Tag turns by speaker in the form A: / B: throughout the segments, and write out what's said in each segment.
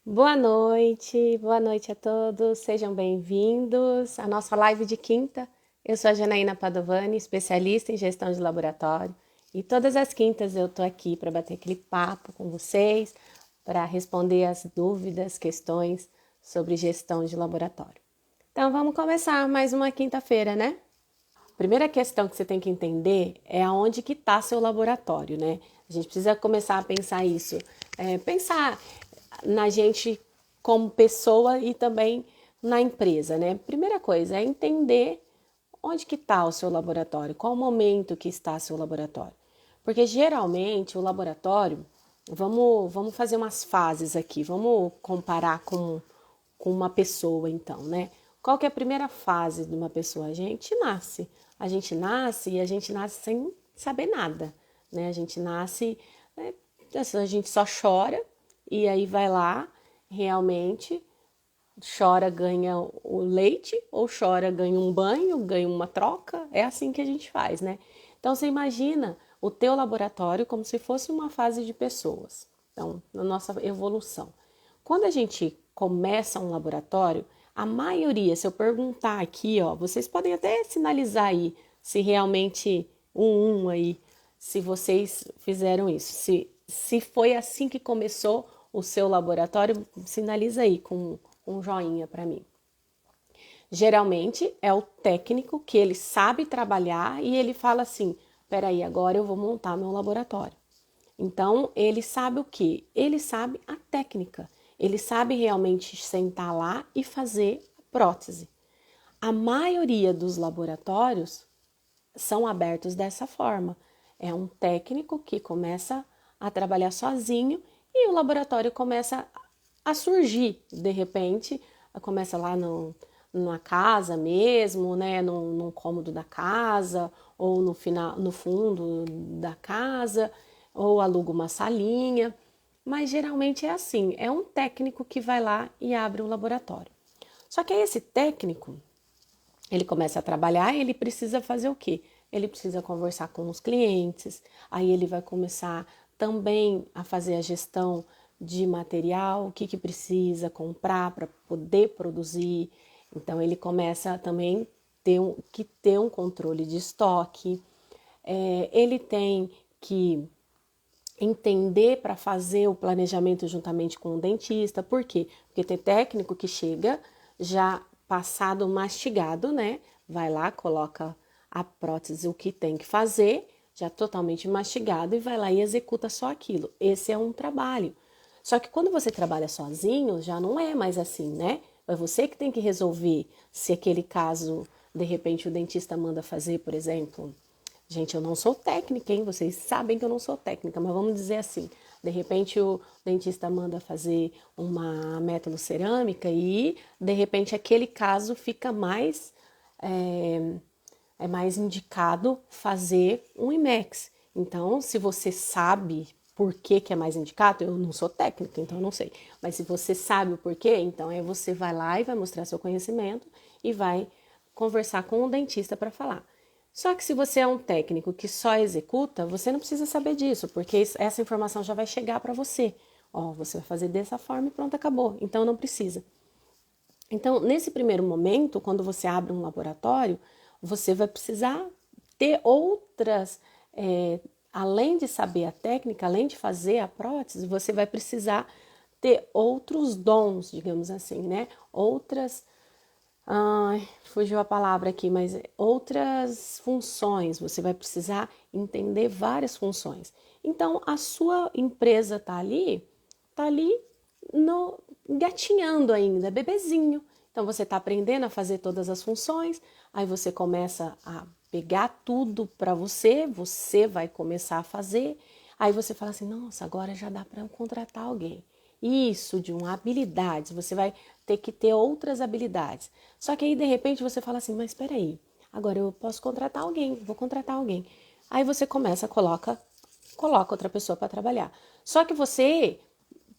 A: Boa noite a todos, sejam bem-vindos à nossa live de quinta. Eu sou a Janaína Padovani, especialista em gestão de laboratório, e todas as quintas eu tô aqui para bater aquele papo com vocês, para responder as dúvidas, questões sobre gestão de laboratório. Então vamos começar mais uma quinta-feira, né? Primeira questão que você tem que entender é aonde que está seu laboratório, né? A gente precisa começar a pensar isso, pensar na gente como pessoa e também na empresa, né? Primeira coisa é entender onde que está o seu laboratório, qual o momento que está seu laboratório. Porque geralmente o laboratório, vamos fazer umas fases aqui, vamos comparar com uma pessoa então, né? Qual que é a primeira fase de uma pessoa? A gente nasce. A gente nasce e a gente nasce sem saber nada, né? A gente nasce, né, a gente só chora e aí vai lá, realmente chora, ganha o leite, ou chora, ganha um banho, ganha uma troca. É assim que a gente faz, né? Então você imagina o teu laboratório como se fosse uma fase de pessoas. Então, na nossa evolução. Quando a gente começa um laboratório, a maioria, se eu perguntar aqui, ó, vocês podem até sinalizar aí se realmente um aí, se vocês fizeram isso, se foi assim que começou o seu laboratório, sinaliza aí com um joinha para mim. Geralmente é o técnico que ele sabe trabalhar e ele fala assim: peraí, agora eu vou montar meu laboratório. Então, ele sabe o que? Ele sabe a técnica. Ele sabe realmente sentar lá e fazer a prótese. A maioria dos laboratórios são abertos dessa forma. É um técnico que começa a trabalhar sozinho e o laboratório começa a surgir. De repente, começa lá numa casa mesmo, né, num cômodo da casa, ou no fundo da casa, ou aluga uma salinha. Mas geralmente é assim, é um técnico que vai lá e abre um laboratório. Só que esse técnico, ele começa a trabalhar e ele precisa fazer o quê? Ele precisa conversar com os clientes, aí ele vai começar também a fazer a gestão de material, o que, que precisa comprar para poder produzir. Então ele começa também ter um controle de estoque. Ele tem que entender para fazer o planejamento juntamente com o dentista. Por quê? Porque tem técnico que chega já passado mastigado, né? Vai lá, coloca a prótese, o que tem que fazer, já totalmente mastigado, e vai lá e executa só aquilo. Esse é um trabalho. Só que quando você trabalha sozinho, já não é mais assim, né? É você que tem que resolver se aquele caso, de repente, o dentista manda fazer, por exemplo. Gente, eu não sou técnica, hein? Vocês sabem que eu não sou técnica, mas vamos dizer assim: de repente o dentista manda fazer uma metalocerâmica e de repente aquele caso fica mais é, é mais indicado fazer um IMEX. Então, se você sabe por que, que é mais indicado, eu não sou técnica, então eu não sei. Mas se você sabe o porquê, então você vai lá e vai mostrar seu conhecimento e vai conversar com o dentista para falar. Só que se você é um técnico que só executa, você não precisa saber disso, porque essa informação já vai chegar para você. Ó, você vai fazer dessa forma e pronto, acabou. Então não precisa. Então, nesse primeiro momento, quando você abre um laboratório, você vai precisar ter outras, além de saber a técnica, além de fazer a prótese, você vai precisar ter outros dons, digamos assim, né? Outras, ai, fugiu a palavra aqui, mas outras funções. Você vai precisar entender várias funções. Então, a sua empresa tá ali no gatinhando ainda, bebezinho. Então você está aprendendo a fazer todas as funções, aí você começa a pegar tudo para você, você vai começar a fazer, aí você fala assim, nossa, agora já dá para eu contratar alguém. Isso de uma habilidade, você vai ter que ter outras habilidades. Só que aí de repente você fala assim, mas espera aí, agora eu posso contratar alguém, vou contratar alguém. Aí você começa, coloca outra pessoa para trabalhar. Só que você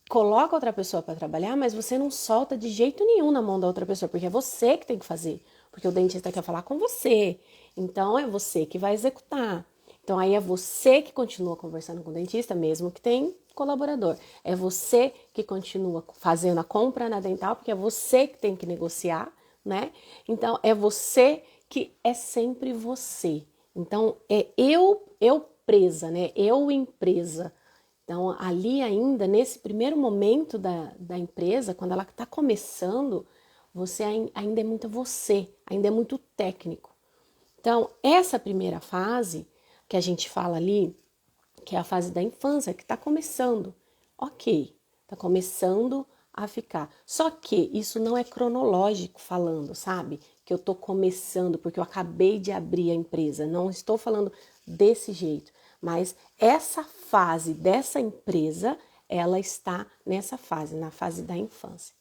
A: coloca outra pessoa para trabalhar, mas você não solta de jeito nenhum na mão da outra pessoa, porque é você que tem que fazer, porque o dentista quer falar com você, então é você que vai executar. Então aí é você que continua conversando com o dentista, mesmo que tem colaborador. É você que continua fazendo a compra na Dental, porque é você que tem que negociar, né? Então, é você que é sempre você. Então, é eu presa, né? Eu empresa. Então, ali ainda, nesse primeiro momento da empresa, quando ela está começando, você ainda é muito você, ainda é muito técnico. Então, essa primeira fase que a gente fala ali, que é a fase da infância, que está começando, ok, está começando a ficar. Só que isso não é cronológico falando, sabe? Que eu estou começando porque eu acabei de abrir a empresa. Não estou falando desse jeito. Mas essa fase dessa empresa, ela está nessa fase, na fase da infância.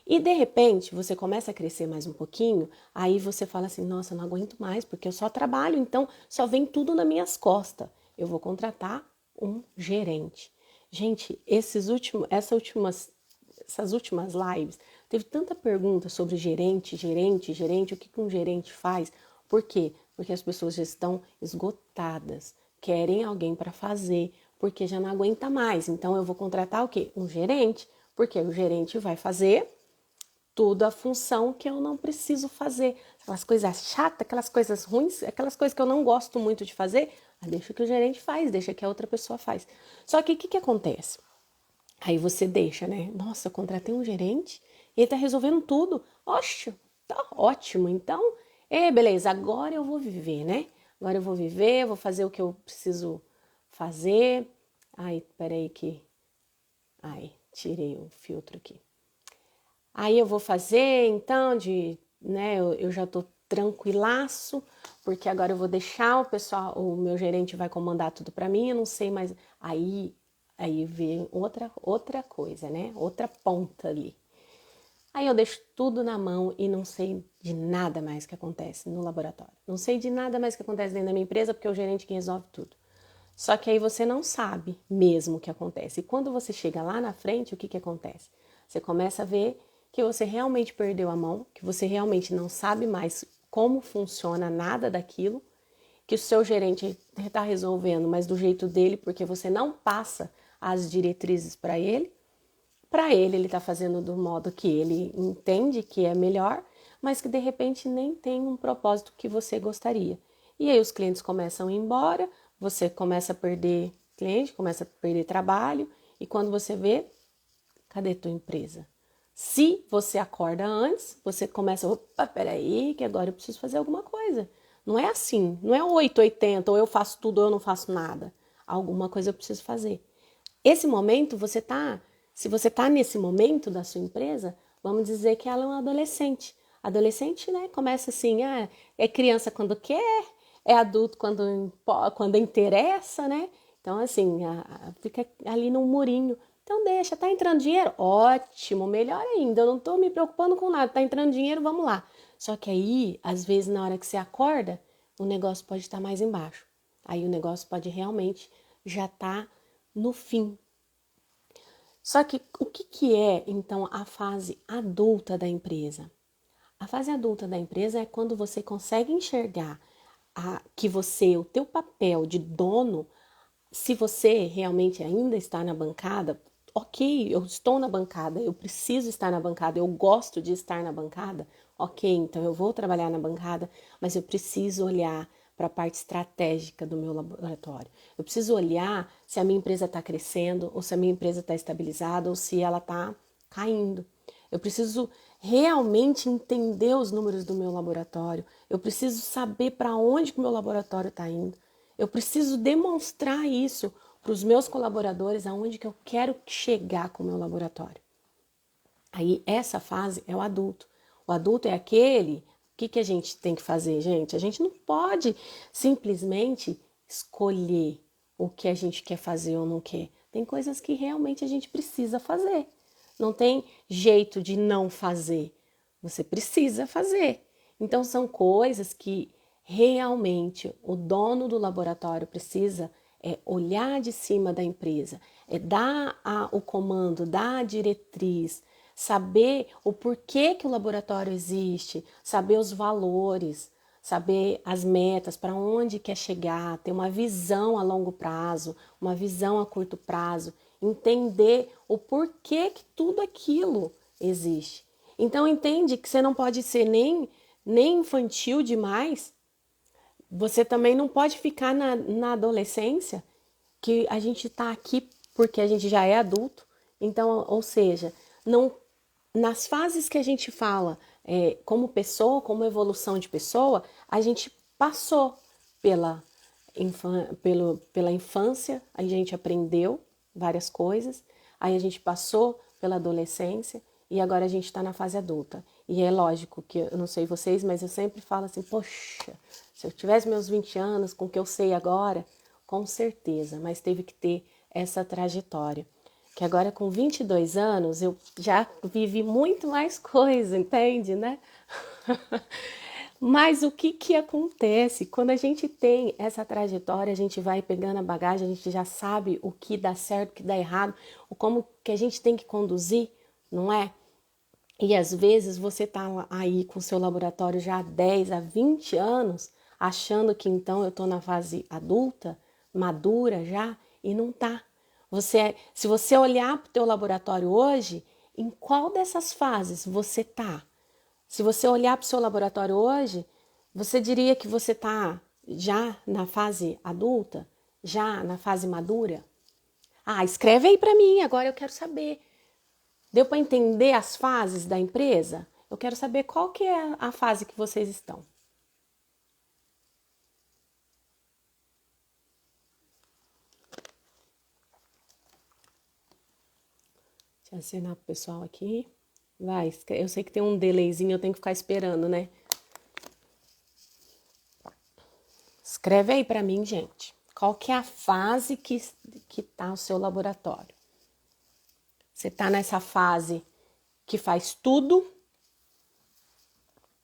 A: E de repente você começa a crescer mais um pouquinho, aí você fala assim: nossa, eu não aguento mais, porque eu só trabalho, então só vem tudo nas minhas costas. Eu vou contratar um gerente. Gente, essas últimas lives, teve tanta pergunta sobre gerente, o que um gerente faz. Por quê? Porque as pessoas já estão esgotadas, querem alguém para fazer, porque já não aguenta mais. Então eu vou contratar o quê? Um gerente, porque o gerente vai fazer tudo a função que eu não preciso fazer. Aquelas coisas chatas, aquelas coisas ruins, aquelas coisas que eu não gosto muito de fazer, deixa que o gerente faz, deixa que a outra pessoa faz. Só que o que acontece? Aí você deixa, né? Nossa, eu contratei um gerente e ele tá resolvendo tudo. Oxe, tá ótimo. Então, beleza, agora eu vou viver, né? Agora eu vou viver, vou fazer o que eu preciso fazer. Ai, peraí que... Ai, tirei o filtro aqui. Aí eu vou fazer, então, né, eu já tô tranquilaço, porque agora eu vou deixar o meu gerente vai comandar tudo para mim, eu não sei mais. Aí vem outra coisa, né? Outra ponta ali. Aí eu deixo tudo na mão e não sei de nada mais que acontece no laboratório. Não sei de nada mais que acontece dentro da minha empresa, porque é o gerente que resolve tudo. Só que aí você não sabe mesmo o que acontece. E quando você chega lá na frente, o que acontece? Você começa a ver que você realmente perdeu a mão, que você realmente não sabe mais como funciona nada daquilo, que o seu gerente está resolvendo, mas do jeito dele, porque você não passa as diretrizes para ele. Para ele está fazendo do modo que ele entende que é melhor, mas que de repente nem tem um propósito que você gostaria. E aí os clientes começam a ir embora, você começa a perder cliente, começa a perder trabalho, e quando você vê, cadê tua empresa? Se você acorda antes, você começa, opa, peraí, que agora eu preciso fazer alguma coisa. Não é assim, não é 880, ou eu faço tudo ou eu não faço nada. Alguma coisa eu preciso fazer. Esse momento, se você está nesse momento da sua empresa, vamos dizer que ela é um adolescente. Adolescente, né, começa assim, é criança quando quer, é adulto quando interessa, né? Então, assim, fica ali no murinho. Então deixa, tá entrando dinheiro? Ótimo, melhor ainda, eu não tô me preocupando com nada, tá entrando dinheiro, vamos lá. Só que aí, às vezes, na hora que você acorda, o negócio pode estar mais embaixo. Aí o negócio pode realmente já estar no fim. Só que o que é, então, a fase adulta da empresa? A fase adulta da empresa é quando você consegue enxergar que o teu papel de dono, se você realmente ainda está na bancada, ok, eu estou na bancada, eu preciso estar na bancada, eu gosto de estar na bancada, ok, então eu vou trabalhar na bancada, mas eu preciso olhar para a parte estratégica do meu laboratório. Eu preciso olhar se a minha empresa está crescendo, ou se a minha empresa está estabilizada, ou se ela está caindo. Eu preciso realmente entender os números do meu laboratório. Eu preciso saber para onde que o meu laboratório está indo. Eu preciso demonstrar isso para os meus colaboradores, aonde que eu quero chegar com o meu laboratório. Aí essa fase é o adulto. O adulto é aquele... O que a gente tem que fazer, gente? A gente não pode simplesmente escolher o que a gente quer fazer ou não quer. Tem coisas que realmente a gente precisa fazer. Não tem jeito de não fazer. Você precisa fazer. Então, são coisas que realmente o dono do laboratório precisa olhar de cima da empresa, dar o comando, dar a diretriz, saber o porquê que o laboratório existe, saber os valores, saber as metas, para onde quer chegar, ter uma visão a longo prazo, uma visão a curto prazo. entender o porquê que tudo aquilo existe. Então entende que você não pode ser nem infantil demais, você também não pode ficar na adolescência, que a gente está aqui porque a gente já é adulto. Então, ou seja, não nas fases que a gente fala como pessoa, como evolução de pessoa, a gente passou pela, pela infância, a gente aprendeu várias coisas, aí a gente passou pela adolescência e agora a gente está na fase adulta. E é lógico que, eu não sei vocês, mas eu sempre falo assim, poxa, se eu tivesse meus 20 anos com o que eu sei agora, com certeza, mas teve que ter essa trajetória. Que agora com 22 anos eu já vivi muito mais coisa, entende, né? Mas o que que acontece? Quando a gente tem essa trajetória, a gente vai pegando a bagagem, a gente já sabe o que dá certo, o que dá errado, o como que a gente tem que conduzir, não é? E às vezes você tá aí com o seu laboratório já há 10, há 20 anos, achando que então eu tô na fase adulta, madura já, e não tá. Se você olhar para o teu laboratório hoje, em qual dessas fases você tá? Se você olhar para o seu laboratório hoje, você diria que você está já na fase adulta? Já na fase madura? Ah, escreve aí para mim, agora eu quero saber. Deu para entender as fases da empresa? Eu quero saber qual que é a fase que vocês estão. Deixa eu assinar pro pessoal aqui. Vai, eu sei que tem um delayzinho, eu tenho que ficar esperando, né? Escreve aí para mim, gente. Qual que é a fase que tá o seu laboratório? Você tá nessa fase que faz tudo?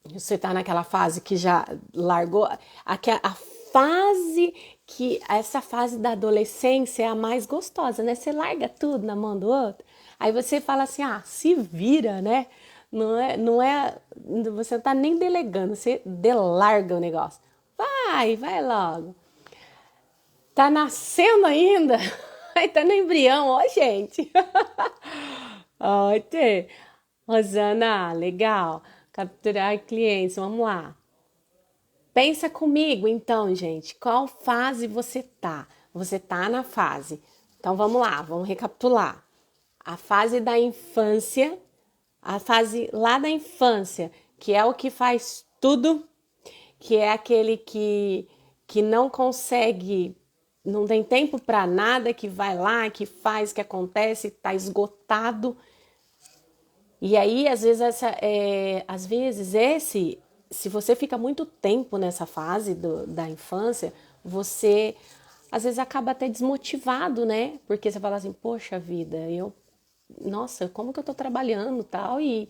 A: Você tá naquela fase que já largou? A fase que... Essa fase da adolescência é a mais gostosa, né? Você larga tudo na mão do outro. Aí você fala assim, ah, se vira, né? Não é, você não tá nem delegando, você delarga o negócio. Vai logo. Tá nascendo ainda? Aí tá no embrião, ó, gente. Ó, Tê. Rosana, legal. Capturar clientes, vamos lá. Pensa comigo, então, gente, qual fase você tá? Você tá na fase. Então vamos lá, vamos recapitular. A fase da infância, a fase lá da infância, que é o que faz tudo, que é aquele que não consegue, não tem tempo para nada, que vai lá, que faz, que acontece, está esgotado. E aí, às vezes se você fica muito tempo nessa fase da infância, você às vezes acaba até desmotivado, né? Porque você fala assim, poxa vida, nossa, como que eu tô trabalhando tal, e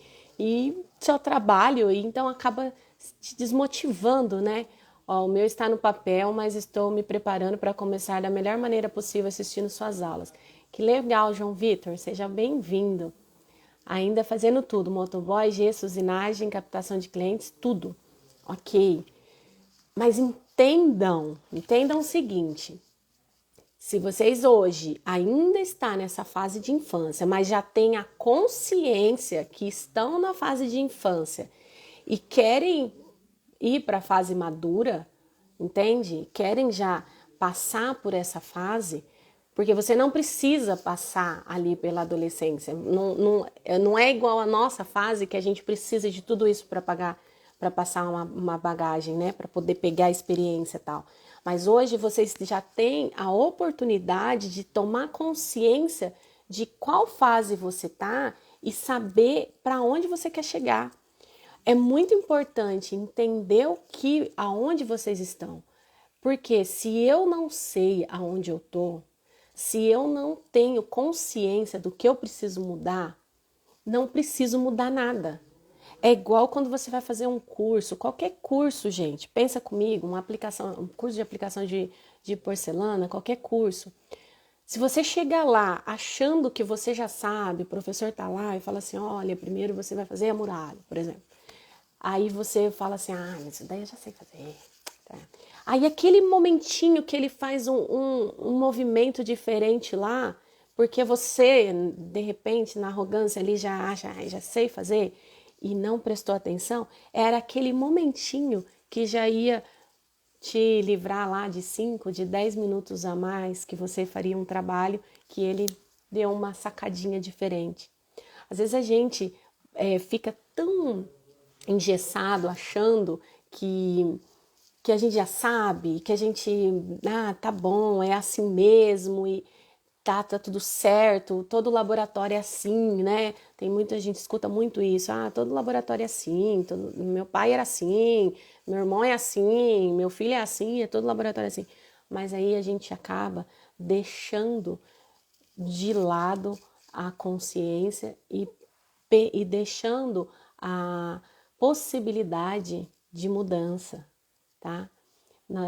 A: só trabalho, e então acaba te desmotivando, né? Ó, o meu está no papel, mas estou me preparando para começar da melhor maneira possível assistindo suas aulas. Que legal, João Vitor, seja bem-vindo. Ainda fazendo tudo, motoboy, gesso, usinagem, captação de clientes, tudo. Ok. Mas entendam o seguinte, se vocês hoje ainda estão nessa fase de infância, mas já têm a consciência que estão na fase de infância e querem ir para a fase madura, entende? Querem já passar por essa fase, porque você não precisa passar ali pela adolescência. Não é igual a nossa fase que a gente precisa de tudo isso para pagar, para passar uma bagagem, né? Para poder pegar a experiência e tal. Mas hoje vocês já têm a oportunidade de tomar consciência de qual fase você tá e saber para onde você quer chegar. É muito importante entender aonde vocês estão. Porque se eu não sei aonde eu tô, se eu não tenho consciência do que eu preciso mudar, não preciso mudar nada. É igual quando você vai fazer um curso, qualquer curso, gente. Pensa comigo, um curso de aplicação de porcelana, qualquer curso. Se você chegar lá achando que você já sabe, o professor tá lá e fala assim, olha, primeiro você vai fazer a muralha, por exemplo. Aí você fala assim, mas isso daí eu já sei fazer. Tá. Aí aquele momentinho que ele faz um movimento diferente lá, porque você, de repente, na arrogância ali já acha, já sei fazer, e não prestou atenção, era aquele momentinho que já ia te livrar lá de 5, de 10 minutos a mais, que você faria um trabalho que ele deu uma sacadinha diferente. Às vezes a gente fica tão engessado achando que a gente já sabe, que a gente, tá bom, é assim mesmo, e tá tudo certo, todo laboratório é assim, né? Tem muita gente escuta muito isso, todo laboratório é assim, meu pai era assim, meu irmão é assim, meu filho é assim, é todo laboratório é assim. Mas aí a gente acaba deixando de lado a consciência e deixando a possibilidade de mudança, tá?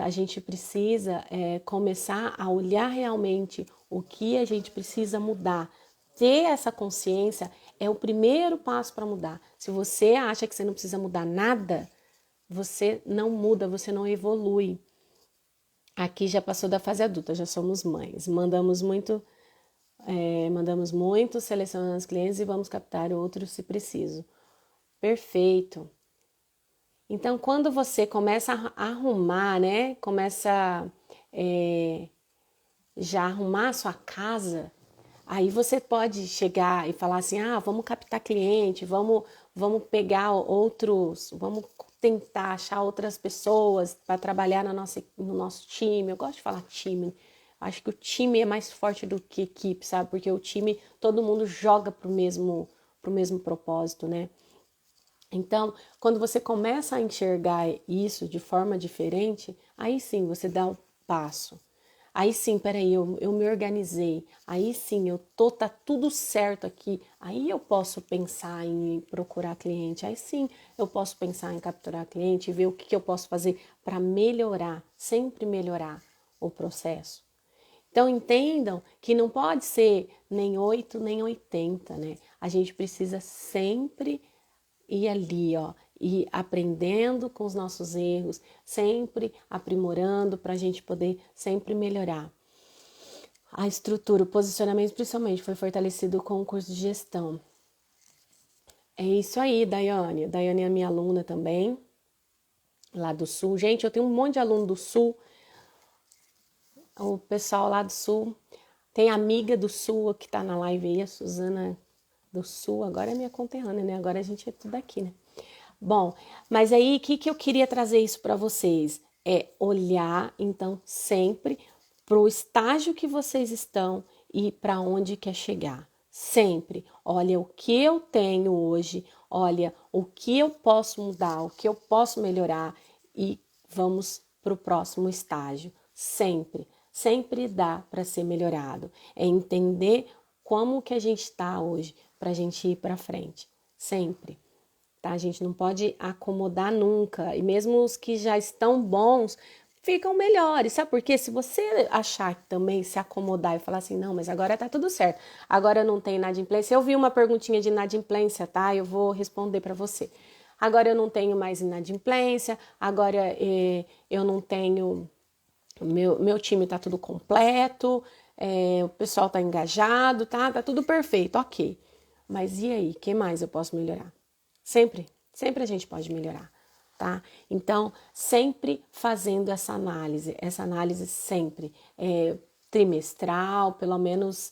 A: A gente precisa começar a olhar realmente o que a gente precisa mudar. Ter essa consciência é o primeiro passo para mudar. Se você acha que você não precisa mudar nada, você não muda, você não evolui. Aqui já passou da fase adulta, já somos mães. Mandamos muito, selecionando os clientes e vamos captar outros se preciso. Perfeito. Então, quando você começa a arrumar, né? Começa já arrumar a sua casa, aí você pode chegar e falar assim, vamos captar cliente, vamos pegar outros, vamos tentar achar outras pessoas para trabalhar no nosso time. Eu gosto de falar time. Acho que o time é mais forte do que equipe, sabe? Porque o time, todo mundo joga pro mesmo propósito, né? Então, quando você começa a enxergar isso de forma diferente, aí sim você dá um passo. Aí sim, peraí, eu me organizei. Aí sim, tá tudo certo aqui. Aí eu posso pensar em procurar cliente. Aí sim, eu posso pensar em capturar cliente e ver o que eu posso fazer para melhorar, sempre melhorar o processo. Então entendam que não pode ser nem 8 nem 80, né? A gente precisa sempre ir ali, ó, e aprendendo com os nossos erros, sempre aprimorando para a gente poder sempre melhorar. A estrutura, o posicionamento principalmente foi fortalecido com o curso de gestão. É isso aí, Daiane. Daiane é minha aluna também, lá do Sul. Gente, eu tenho um monte de aluno do Sul. O pessoal lá do Sul. Tem amiga do Sul que tá na live aí, a Suzana do Sul. Agora é minha conterrânea, né? Agora a gente é tudo aqui, né? Bom, mas aí o que eu queria trazer isso para vocês? É olhar, então, sempre para o estágio que vocês estão e para onde quer chegar. Sempre. Olha o que eu tenho hoje, olha o que eu posso mudar, o que eu posso melhorar e vamos para o próximo estágio. Sempre. Sempre dá para ser melhorado. É entender como que a gente está hoje para a gente ir para frente. Sempre. Tá? A gente não pode acomodar nunca. E mesmo os que já estão bons ficam melhores. Sabe por quê? Se você achar que também se acomodar e falar assim, não, mas agora tá tudo certo. Agora não tem inadimplência. Eu vi uma perguntinha de inadimplência, tá? Eu vou responder para você. Agora eu não tenho mais inadimplência. Agora eu não tenho. Meu time tá tudo completo. O pessoal tá engajado, tá? Tá tudo perfeito, ok. Mas e aí? O que mais eu posso melhorar? Sempre a gente pode melhorar, tá? Então, sempre fazendo essa análise sempre, trimestral, pelo menos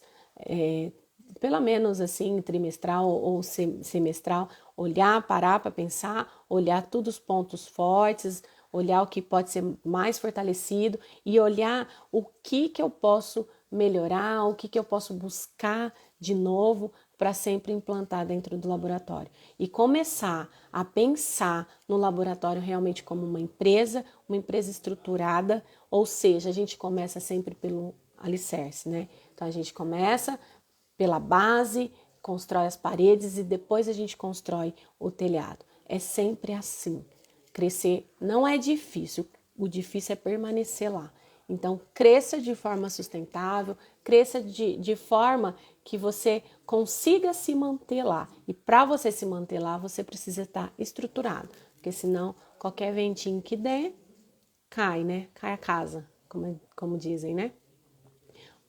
A: assim, trimestral ou semestral, olhar, parar para pensar, olhar todos os pontos fortes, olhar o que pode ser mais fortalecido e olhar o que eu posso melhorar, o que eu posso buscar de novo para sempre implantar dentro do laboratório. E começar a pensar no laboratório realmente como uma empresa estruturada, ou seja, a gente começa sempre pelo alicerce, né? Então a gente começa pela base, constrói as paredes e depois a gente constrói o telhado. É sempre assim. Crescer não é difícil, o difícil é permanecer lá. Então, cresça de forma sustentável, cresça de forma que você consiga se manter lá. E para você se manter lá, você precisa estar estruturado, porque senão qualquer ventinho que der, cai, né? Cai a casa, como dizem, né?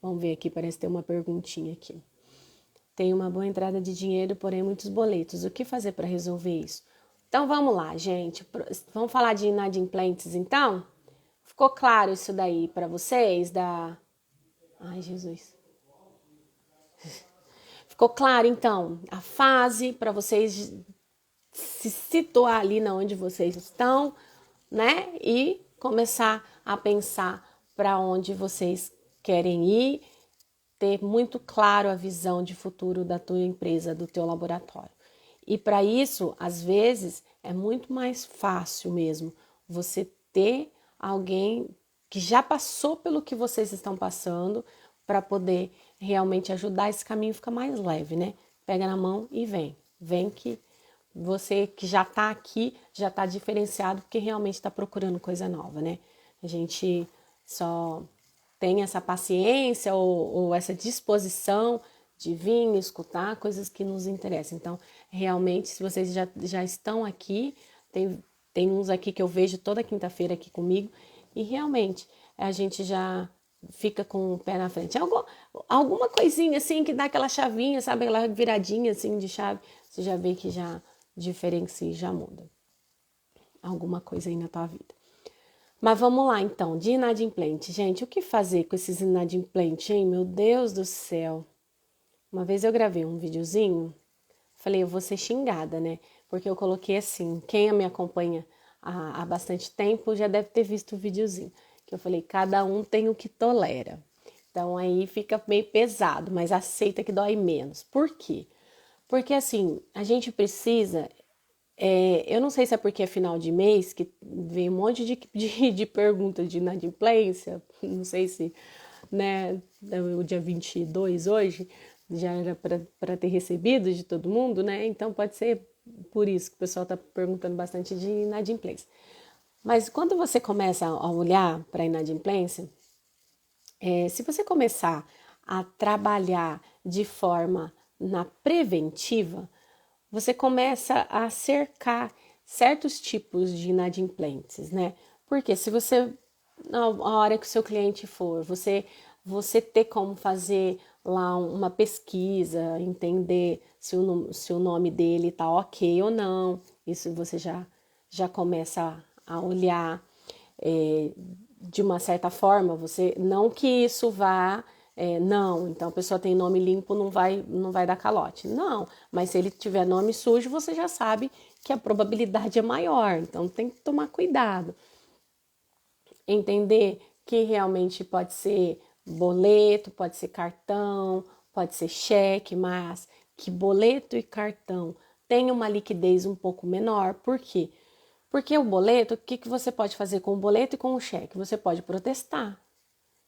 A: Vamos ver aqui, parece ter uma perguntinha aqui. Tem uma boa entrada de dinheiro, porém muitos boletos. O que fazer para resolver isso? Então vamos lá, gente. Vamos falar de inadimplentes, então? Ficou claro isso daí para vocês? Ai, Jesus. Ficou claro, então, a fase para vocês se situar ali na onde vocês estão, né? E começar a pensar para onde vocês querem ir, ter muito claro a visão de futuro da tua empresa, do teu laboratório. E para isso, às vezes, é muito mais fácil mesmo você ter alguém que já passou pelo que vocês estão passando para poder realmente ajudar. Esse caminho fica mais leve, né? Pega na mão e vem. Vem que você que já está aqui, já está diferenciado porque realmente está procurando coisa nova, né? A gente só tem essa paciência ou essa disposição de vir escutar coisas que nos interessam. Então, realmente, se vocês já estão aqui, tem uns aqui que eu vejo toda quinta-feira aqui comigo, e realmente a gente já fica com o pé na frente. Alguma coisinha assim que dá aquela chavinha, sabe? Aquela viradinha assim de chave, você já vê que já diferencia e já muda alguma coisa aí na tua vida. Mas vamos lá, então, de inadimplente. Gente, o que fazer com esses inadimplentes, hein? Meu Deus do céu. Uma vez eu gravei um videozinho, falei, eu vou ser xingada, né? Porque eu coloquei assim, quem me acompanha há bastante tempo já deve ter visto o videozinho. Que eu falei, cada um tem o que tolera. Então aí fica meio pesado, mas aceita que dói menos. Por quê? Porque assim, a gente precisa... eu não sei se é porque é final de mês, que vem um monte de perguntas de inadimplência, não sei se, né, o dia 22 hoje, já era para ter recebido de todo mundo, né, então pode ser por isso que o pessoal está perguntando bastante de inadimplência. Mas quando você começa a olhar para a inadimplência, se você começar a trabalhar de forma na preventiva, você começa a cercar certos tipos de inadimplentes, né? Porque se você, na hora que o seu cliente for, você ter como fazer lá uma pesquisa, entender se o nome dele tá ok ou não, isso você já começa a olhar de uma certa forma, você não que isso vá não, então a pessoa tem nome limpo, não vai dar calote. Não, mas se ele tiver nome sujo, você já sabe que a probabilidade é maior. Então tem que tomar cuidado. Entender que realmente pode ser boleto, pode ser cartão, pode ser cheque, mas que boleto e cartão têm uma liquidez um pouco menor. Por quê? Porque o boleto, o que você pode fazer com o boleto e com o cheque? Você pode protestar,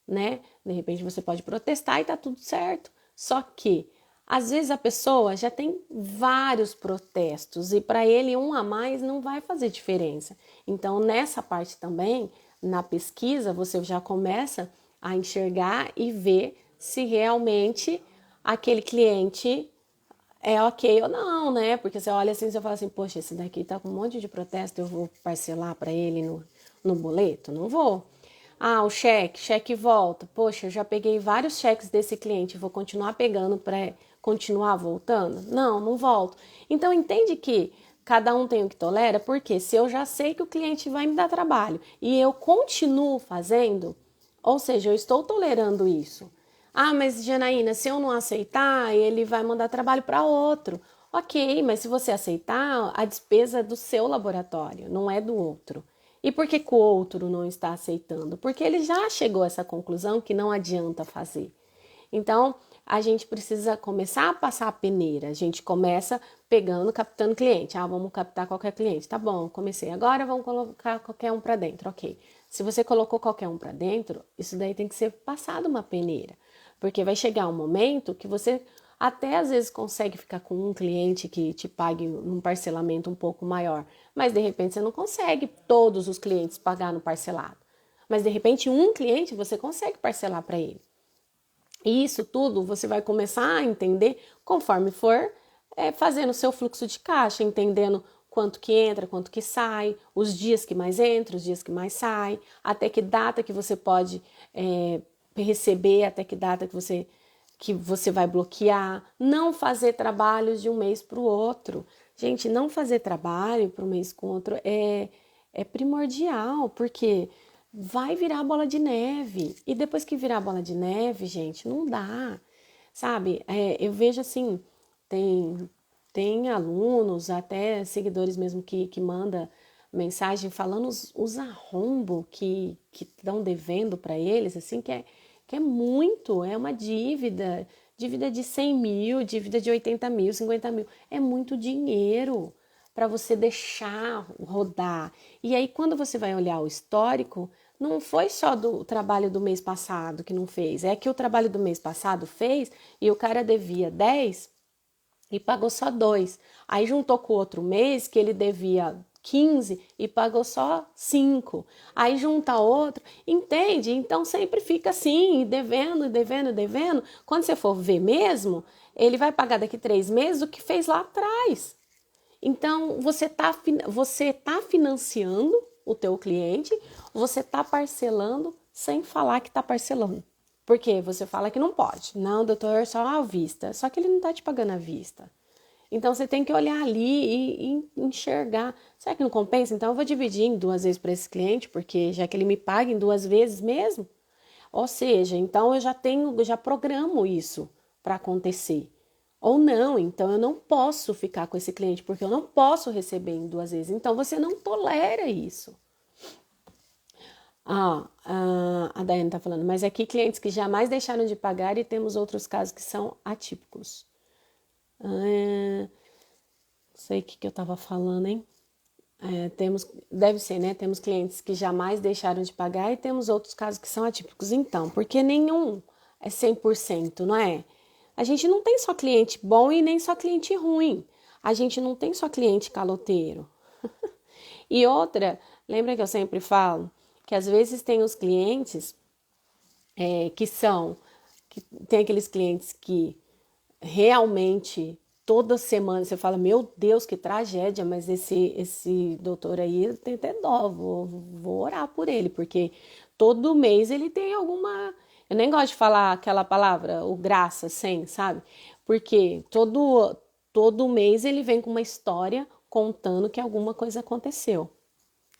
A: né? De repente você pode protestar e tá tudo certo. Só que às vezes a pessoa já tem vários protestos e para ele um a mais não vai fazer diferença. Então nessa parte também, na pesquisa, você já começa a enxergar e ver se realmente aquele cliente é ok ou não, né? Porque você olha assim e você fala assim, poxa, esse daqui tá com um monte de protesto, eu vou parcelar para ele no boleto? Não vou. Ah, o cheque volta. Poxa, eu já peguei vários cheques desse cliente, vou continuar pegando para continuar voltando? Não volto. Então, entende que cada um tem o que tolera, porque se eu já sei que o cliente vai me dar trabalho e eu continuo fazendo, ou seja, eu estou tolerando isso. Ah, mas Janaína, se eu não aceitar, ele vai mandar trabalho para outro. Ok, mas se você aceitar, a despesa é do seu laboratório, não é do outro. E por que o outro não está aceitando? Porque ele já chegou a essa conclusão que não adianta fazer. Então, a gente precisa começar a passar a peneira. A gente começa pegando, captando cliente. Ah, vamos captar qualquer cliente. Tá bom, comecei. Agora vamos colocar qualquer um para dentro. Ok. Se você colocou qualquer um para dentro, isso daí tem que ser passado uma peneira. Porque vai chegar um momento que você até às vezes consegue ficar com um cliente que te pague um parcelamento um pouco maior. Mas de repente você não consegue todos os clientes pagar no parcelado. Mas de repente um cliente você consegue parcelar para ele. E isso tudo você vai começar a entender conforme for fazendo o seu fluxo de caixa, entendendo quanto que entra, quanto que sai, os dias que mais entra, os dias que mais sai, até que data que você pode receber até que data que você vai bloquear, não fazer trabalhos de um mês para o outro. Gente, não fazer trabalho para um mês com o outro é primordial, porque vai virar bola de neve. E depois que virar bola de neve, gente, não dá. Sabe? Eu vejo assim, tem alunos, até seguidores mesmo que manda mensagem falando os arrombos que estão devendo para eles, assim, que é muito, é uma dívida de 100 mil, dívida de 80 mil, 50 mil, é muito dinheiro para você deixar rodar. E aí, quando você vai olhar o histórico, não foi só do trabalho do mês passado que não fez, é que o trabalho do mês passado fez e o cara devia 10 e pagou só 2. Aí juntou com o outro mês que ele devia 15 e pagou só 5. Aí junta outro, entende? Então sempre fica assim, devendo, devendo, devendo. Quando você for ver mesmo, ele vai pagar daqui 3 meses o que fez lá atrás. Então você tá financiando o teu cliente, você tá parcelando sem falar que tá parcelando. Porque você fala que não pode. Não, doutor, só à vista. Só que ele não tá te pagando à vista. Então você tem que olhar ali e enxergar. Será que não compensa? Então eu vou dividir em 2 vezes para esse cliente, porque já que ele me paga em 2 vezes mesmo. Ou seja, então eu já programo isso para acontecer. Ou não, então eu não posso ficar com esse cliente, porque eu não posso receber em 2 vezes. Então você não tolera isso. A Daiane está falando, mas aqui clientes que jamais deixaram de pagar e temos outros casos que são atípicos. Não sei o que eu estava falando, hein? Deve ser, né? Temos clientes que jamais deixaram de pagar e temos outros casos que são atípicos. Então, porque nenhum é 100%, não é? A gente não tem só cliente bom e nem só cliente ruim. A gente não tem só cliente caloteiro. E outra, lembra que eu sempre falo que às vezes tem os clientes que tem aqueles clientes que realmente toda semana você fala, meu Deus, que tragédia, mas esse doutor aí tem até dó, vou orar por ele, porque todo mês ele tem alguma. Eu nem gosto de falar aquela palavra, o graça, sem, sabe? Porque todo mês ele vem com uma história contando que alguma coisa aconteceu.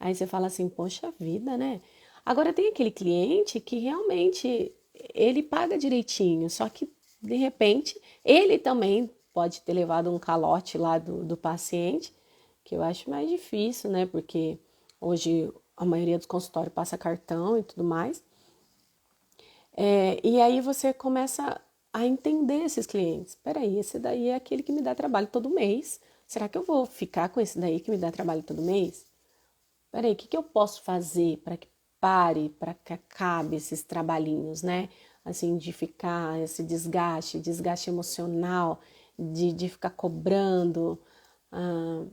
A: Aí você fala assim, poxa vida, né? Agora tem aquele cliente que realmente ele paga direitinho, só que de repente ele também pode ter levado um calote lá do paciente, que eu acho mais difícil, né? Porque hoje a maioria dos consultórios passa cartão e tudo mais. E aí você começa a entender esses clientes. Peraí, esse daí é aquele que me dá trabalho todo mês. Será que eu vou ficar com esse daí que me dá trabalho todo mês? Peraí, o que eu posso fazer para que pare, para que acabe esses trabalhinhos, né? Assim, de ficar esse desgaste emocional, de ficar cobrando,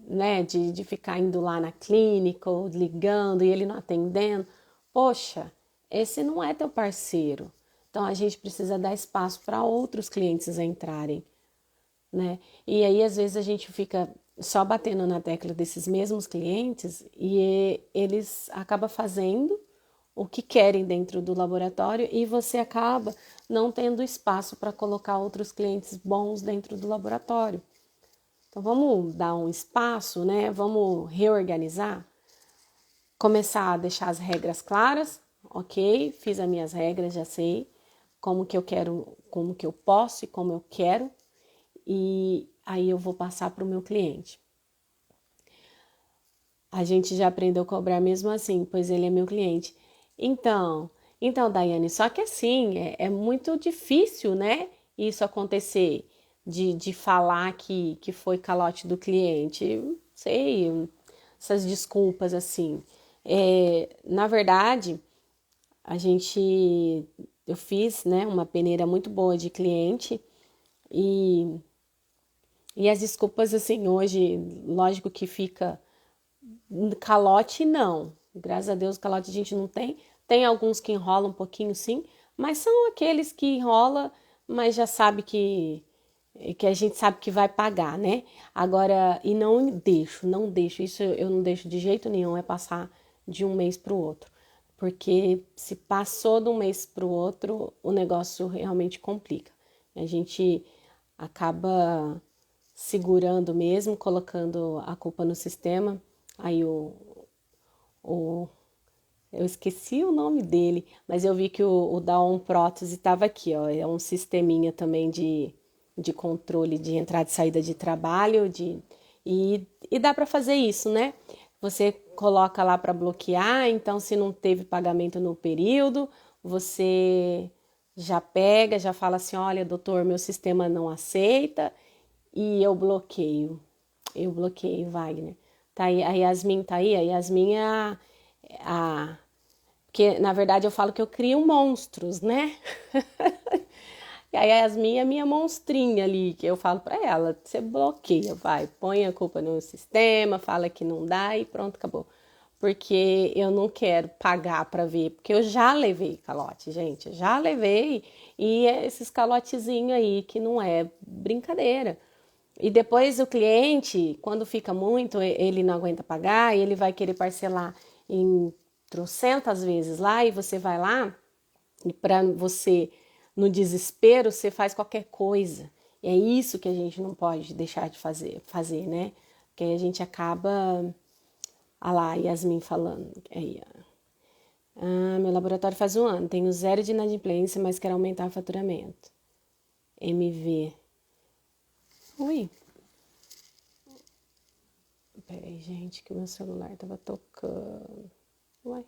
A: né? De ficar indo lá na clínica ou ligando e ele não atendendo. Poxa, esse não é teu parceiro. Então a gente precisa dar espaço para outros clientes entrarem, né? E aí às vezes a gente fica só batendo na tecla desses mesmos clientes e eles acabam fazendo o que querem dentro do laboratório e você acaba não tendo espaço para colocar outros clientes bons dentro do laboratório. Então vamos dar um espaço, né? Vamos reorganizar, começar a deixar as regras claras, ok? Fiz as minhas regras, já sei como que eu quero, como que eu posso e como eu quero, e aí eu vou passar para o meu cliente. A gente já aprendeu a cobrar mesmo assim, pois ele é meu cliente. Então, Daiane, só que assim, é muito difícil, né, isso acontecer, de falar que foi calote do cliente, sei, essas desculpas assim. Na verdade, eu fiz, né, uma peneira muito boa de cliente e, e as desculpas, assim, hoje, lógico que fica calote, não. Graças a Deus, calote a gente não tem. Tem alguns que enrolam um pouquinho, sim, mas são aqueles que enrola, mas já sabe que a gente sabe que vai pagar, né? Agora, e não deixo, isso eu não deixo de jeito nenhum, é passar de um mês para o outro. porque se passou de um mês para o outro, o negócio realmente complica. A gente acaba segurando mesmo, colocando a culpa no sistema. Aí o eu esqueci o nome dele, mas eu vi que o Daon Prótese estava aqui, ó. É um sisteminha também de controle de entrada e saída de trabalho, e dá para fazer isso, né? Você coloca lá para bloquear, então se não teve pagamento no período, você já pega, já fala assim, olha, doutor, meu sistema não aceita e eu bloqueio. Eu bloqueio, Wagner. Tá aí, a Yasmin tá aí, a Yasmin é a porque, na verdade, eu falo que eu crio monstros, né? E aí, a Yasmin é minha monstrinha ali, que eu falo pra ela: você bloqueia, vai, põe a culpa no sistema, fala que não dá e pronto, acabou. Porque eu não quero pagar pra ver, porque eu já levei calote, gente, já levei. E é esses calotezinhos aí que não é brincadeira. E depois o cliente, quando fica muito, ele não aguenta pagar, ele vai querer parcelar em trocentas vezes lá e você vai lá e para você, no desespero, você faz qualquer coisa. E é isso que a gente não pode deixar de fazer, né? Porque aí a gente acaba... Ah lá, Yasmin falando. Aí, ó. Ah, meu laboratório faz 1 ano, tenho 0 de inadimplência, mas quero aumentar o faturamento. MV. Ui, peraí, gente, que o meu celular tava tocando. Uai.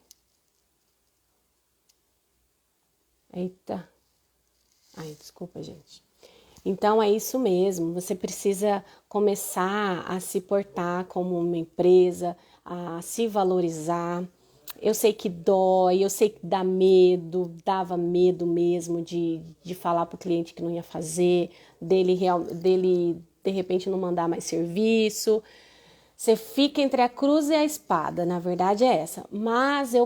A: Eita. Ai, desculpa, gente. Então é isso mesmo, você precisa começar a se portar como uma empresa, a se valorizar. Eu sei que dói, eu sei que dá medo, dava medo mesmo de falar para o cliente que não ia fazer, dele de repente não mandar mais serviço. Você fica entre a cruz e a espada, na verdade é essa. Mas eu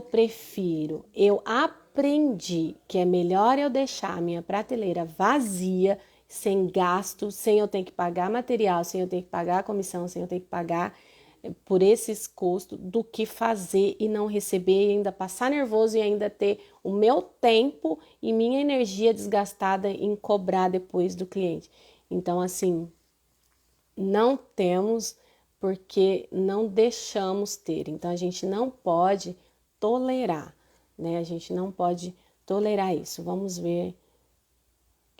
A: aprendi que é melhor eu deixar a minha prateleira vazia, sem gasto, sem eu ter que pagar material, sem eu ter que pagar a comissão, sem eu ter que pagar por esses custos, do que fazer e não receber e ainda passar nervoso e ainda ter o meu tempo e minha energia desgastada em cobrar depois do cliente. Então, assim, não temos porque não deixamos ter. Então a gente não pode tolerar, né? A gente não pode tolerar isso. Vamos ver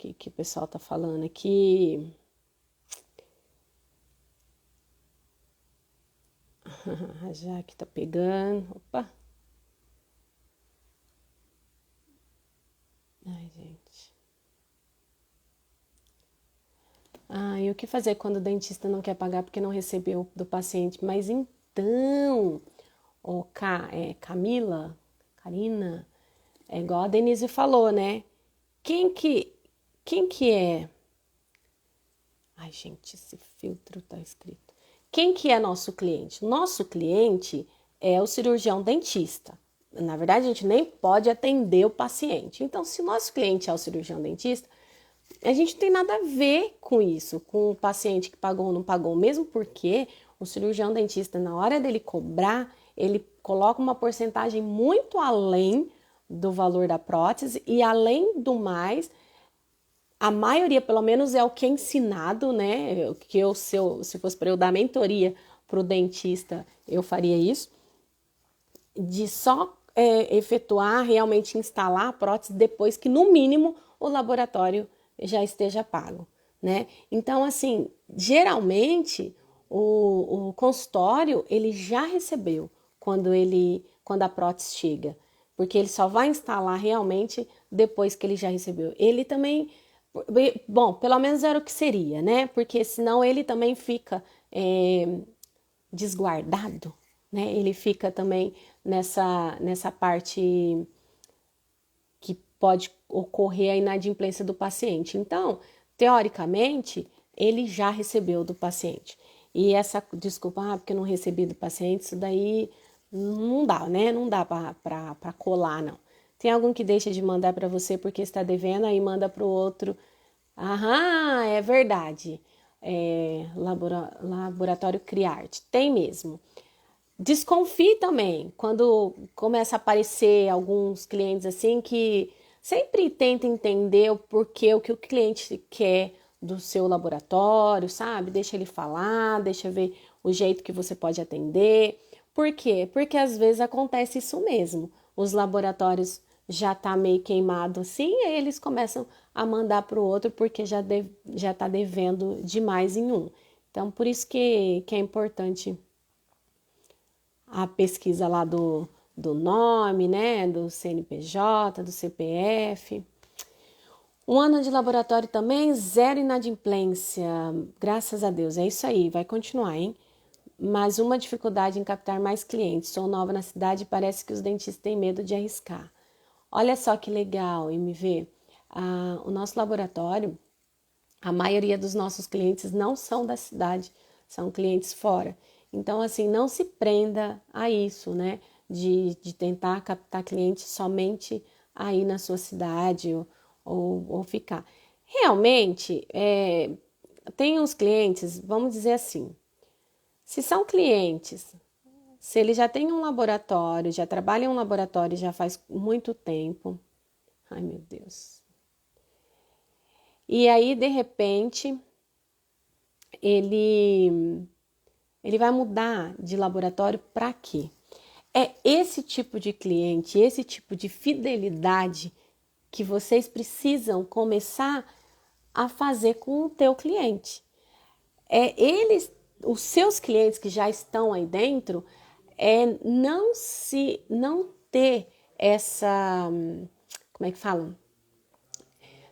A: o que o pessoal tá falando aqui. A Jaque tá pegando. Opa. Ai, gente. Ah, e o que fazer quando o dentista não quer pagar porque não recebeu do paciente? Mas então, Camila, Karina, é igual a Denise falou, né? Quem que, quem que é? Ai, gente, esse filtro tá escrito. Quem que é nosso cliente? Nosso cliente é o cirurgião dentista. Na verdade, a gente nem pode atender o paciente. Então, se nosso cliente é o cirurgião dentista, a gente não tem nada a ver com isso, com o paciente que pagou ou não pagou, mesmo porque o cirurgião dentista, na hora dele cobrar, ele coloca uma porcentagem muito além do valor da prótese e, além do mais, a maioria, pelo menos, é o que é ensinado, né? Que se fosse para eu dar mentoria para o dentista, eu faria isso, de só efetuar, realmente instalar a prótese depois que, no mínimo, o laboratório já esteja pago, né? Então, assim, geralmente o consultório ele já recebeu quando a prótese chega, porque ele só vai instalar realmente depois que ele já recebeu. Ele também, bom, pelo menos era o que seria, né? Porque senão ele também fica desguardado, né? Ele fica também nessa parte que pode ocorrer a inadimplência do paciente. Então, teoricamente, ele já recebeu do paciente. E essa desculpa, porque eu não recebi do paciente, isso daí não dá, né? Não dá para colar, não. Tem algum que deixa de mandar para você porque está devendo, aí manda para o outro. Aham, é verdade. Laboratório Criarte, tem mesmo. Desconfie também quando começa a aparecer alguns clientes assim que sempre tenta entender o porquê, o que o cliente quer do seu laboratório, sabe? Deixa ele falar, deixa ver o jeito que você pode atender. Por quê? Porque às vezes acontece isso mesmo. Os laboratórios já tá meio queimado assim, e aí eles começam a mandar para o outro porque já tá devendo demais em um. Então, por isso que é importante a pesquisa lá do nome, né, do CNPJ, do CPF. Um ano de laboratório também, zero inadimplência, graças a Deus, é isso aí, vai continuar, hein? Mas uma dificuldade em captar mais clientes. Sou nova na cidade e parece que os dentistas têm medo de arriscar. Olha só que legal, MV. O nosso laboratório, a maioria dos nossos clientes não são da cidade, são clientes fora. Então, assim, não se prenda a isso, né? De tentar captar clientes somente aí na sua cidade ou ficar. Realmente, tem uns clientes, vamos dizer assim, se são clientes, se ele já tem um laboratório, já trabalha em um laboratório já faz muito tempo, ai meu Deus. E aí, de repente, ele ele vai mudar de laboratório para quê? É esse tipo de cliente, esse tipo de fidelidade que vocês precisam começar a fazer com o teu cliente. Os seus clientes que já estão aí dentro, não ter essa, como é que fala?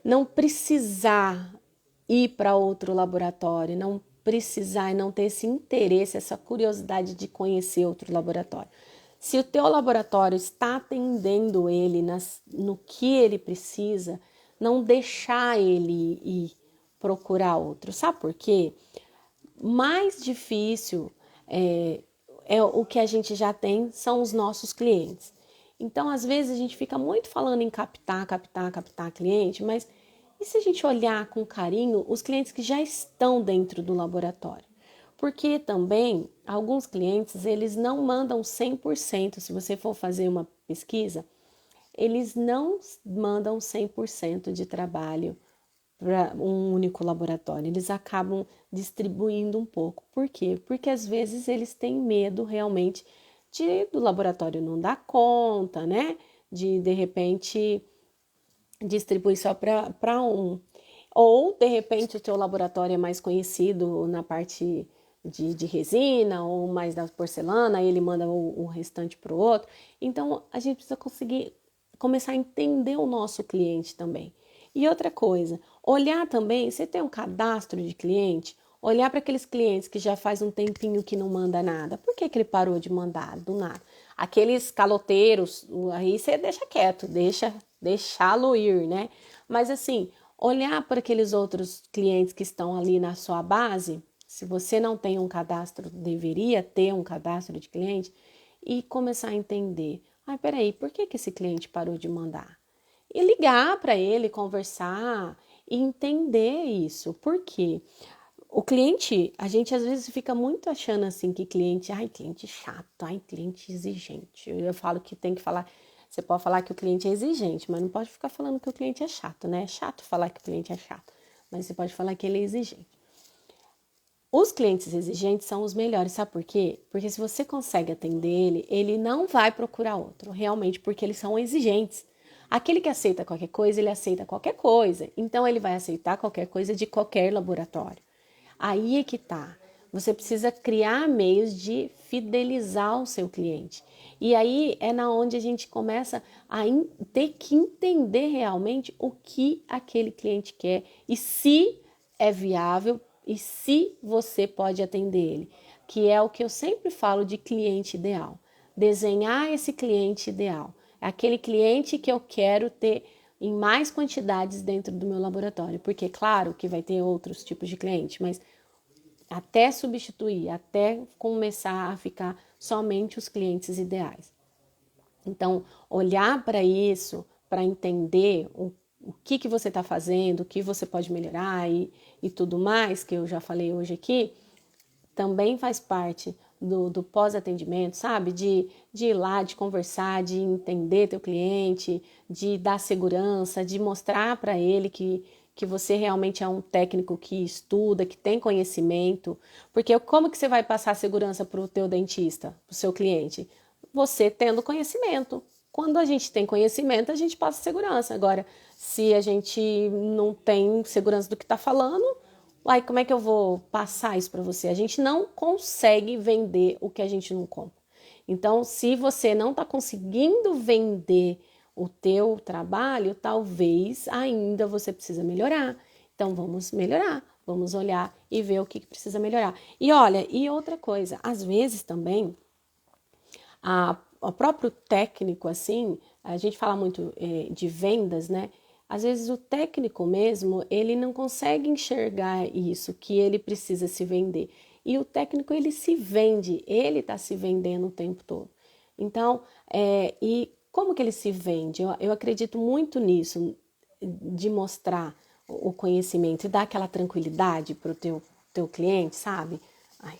A: Não precisar ir para outro laboratório, não precisar e não ter esse interesse, essa curiosidade de conhecer outro laboratório. Se o teu laboratório está atendendo ele no que ele precisa, não deixar ele ir procurar outro. Sabe por quê? Mais difícil é o que a gente já tem, são os nossos clientes. Então, às vezes, a gente fica muito falando em captar cliente, mas e se a gente olhar com carinho os clientes que já estão dentro do laboratório? Porque também, alguns clientes, eles não mandam 100%. Se você for fazer uma pesquisa, eles não mandam 100% de trabalho para um único laboratório. Eles acabam distribuindo um pouco. Por quê? Porque às vezes eles têm medo realmente do laboratório não dar conta, né? De repente distribuir só para um. Ou de repente o teu laboratório é mais conhecido na parte de resina ou mais da porcelana, aí ele manda o restante para o outro. Então a gente precisa conseguir começar a entender o nosso cliente também. E outra coisa, olhar também, você tem um cadastro de cliente, olhar para aqueles clientes que já faz um tempinho que não manda nada. Por que ele parou de mandar do nada? Aqueles caloteiros, aí você deixa quieto, deixá-lo ir, né? Mas assim, olhar para aqueles outros clientes que estão ali na sua base, se você não tem um cadastro, deveria ter um cadastro de cliente e começar a entender. Ai, peraí, por que esse cliente parou de mandar? E ligar para ele, conversar e entender isso. Por quê? O cliente, a gente às vezes fica muito achando assim que cliente chato, cliente exigente. Eu falo que tem que falar, você pode falar que o cliente é exigente, mas não pode ficar falando que o cliente é chato, né? É chato falar que o cliente é chato, mas você pode falar que ele é exigente. Os clientes exigentes são os melhores, sabe por quê? Porque se você consegue atender ele, ele não vai procurar outro, realmente, porque eles são exigentes. Aquele que aceita qualquer coisa, ele aceita qualquer coisa. Então, ele vai aceitar qualquer coisa de qualquer laboratório. Aí é que tá. Você precisa criar meios de fidelizar o seu cliente. E aí é na onde a gente começa a ter que entender realmente o que aquele cliente quer e se é viável e se você pode atender ele, que é o que eu sempre falo de cliente ideal. Desenhar esse cliente ideal. É aquele cliente que eu quero ter em mais quantidades dentro do meu laboratório, porque claro que vai ter outros tipos de cliente, mas até substituir, até começar a ficar somente os clientes ideais. Então, olhar para isso, para entender o que você está fazendo, o que você pode melhorar e tudo mais, que eu já falei hoje aqui, também faz parte do pós-atendimento, sabe? De ir lá, de conversar, de entender teu cliente, de dar segurança, de mostrar para ele que você realmente é um técnico que estuda, que tem conhecimento. Porque como que você vai passar segurança para o teu dentista, para o seu cliente? Você tendo conhecimento. Quando a gente tem conhecimento, a gente passa segurança. Agora, se a gente não tem segurança do que está falando, aí como é que eu vou passar isso para você? A gente não consegue vender o que a gente não compra. Então, se você não está conseguindo vender o teu trabalho, talvez ainda você precisa melhorar. Então, vamos melhorar, vamos olhar e ver o que precisa melhorar. E olha, e outra coisa, às vezes também, o próprio técnico, assim, a gente fala muito de vendas, né? Às vezes o técnico mesmo, ele não consegue enxergar isso, que ele precisa se vender. E o técnico, ele se vende, ele está se vendendo o tempo todo. Então, e como que ele se vende? Eu acredito muito nisso, de mostrar o conhecimento e dar aquela tranquilidade para o teu cliente, sabe? Ai,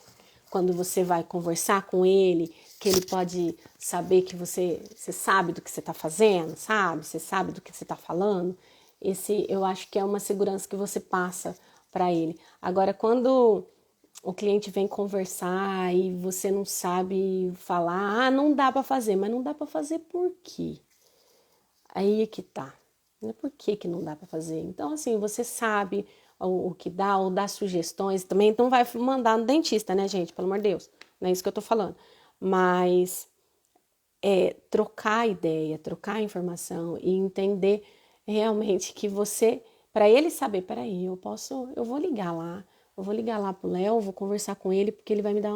A: quando você vai conversar com ele, que ele pode saber que você sabe do que você está fazendo, sabe? Você sabe do que você está falando. Eu acho que é uma segurança que você passa para ele. Agora, quando o cliente vem conversar e você não sabe falar, não dá para fazer, mas não dá para fazer por quê? Aí é que tá. Por que que não dá para fazer? Então, assim, você sabe o que dá, ou dá sugestões também, então vai mandar no dentista, né, gente? Pelo amor de Deus, não é isso que eu tô falando. Mas trocar ideia, trocar informação e entender realmente que você, para ele saber, peraí, eu vou ligar lá pro Léo, vou conversar com ele, porque ele vai me dar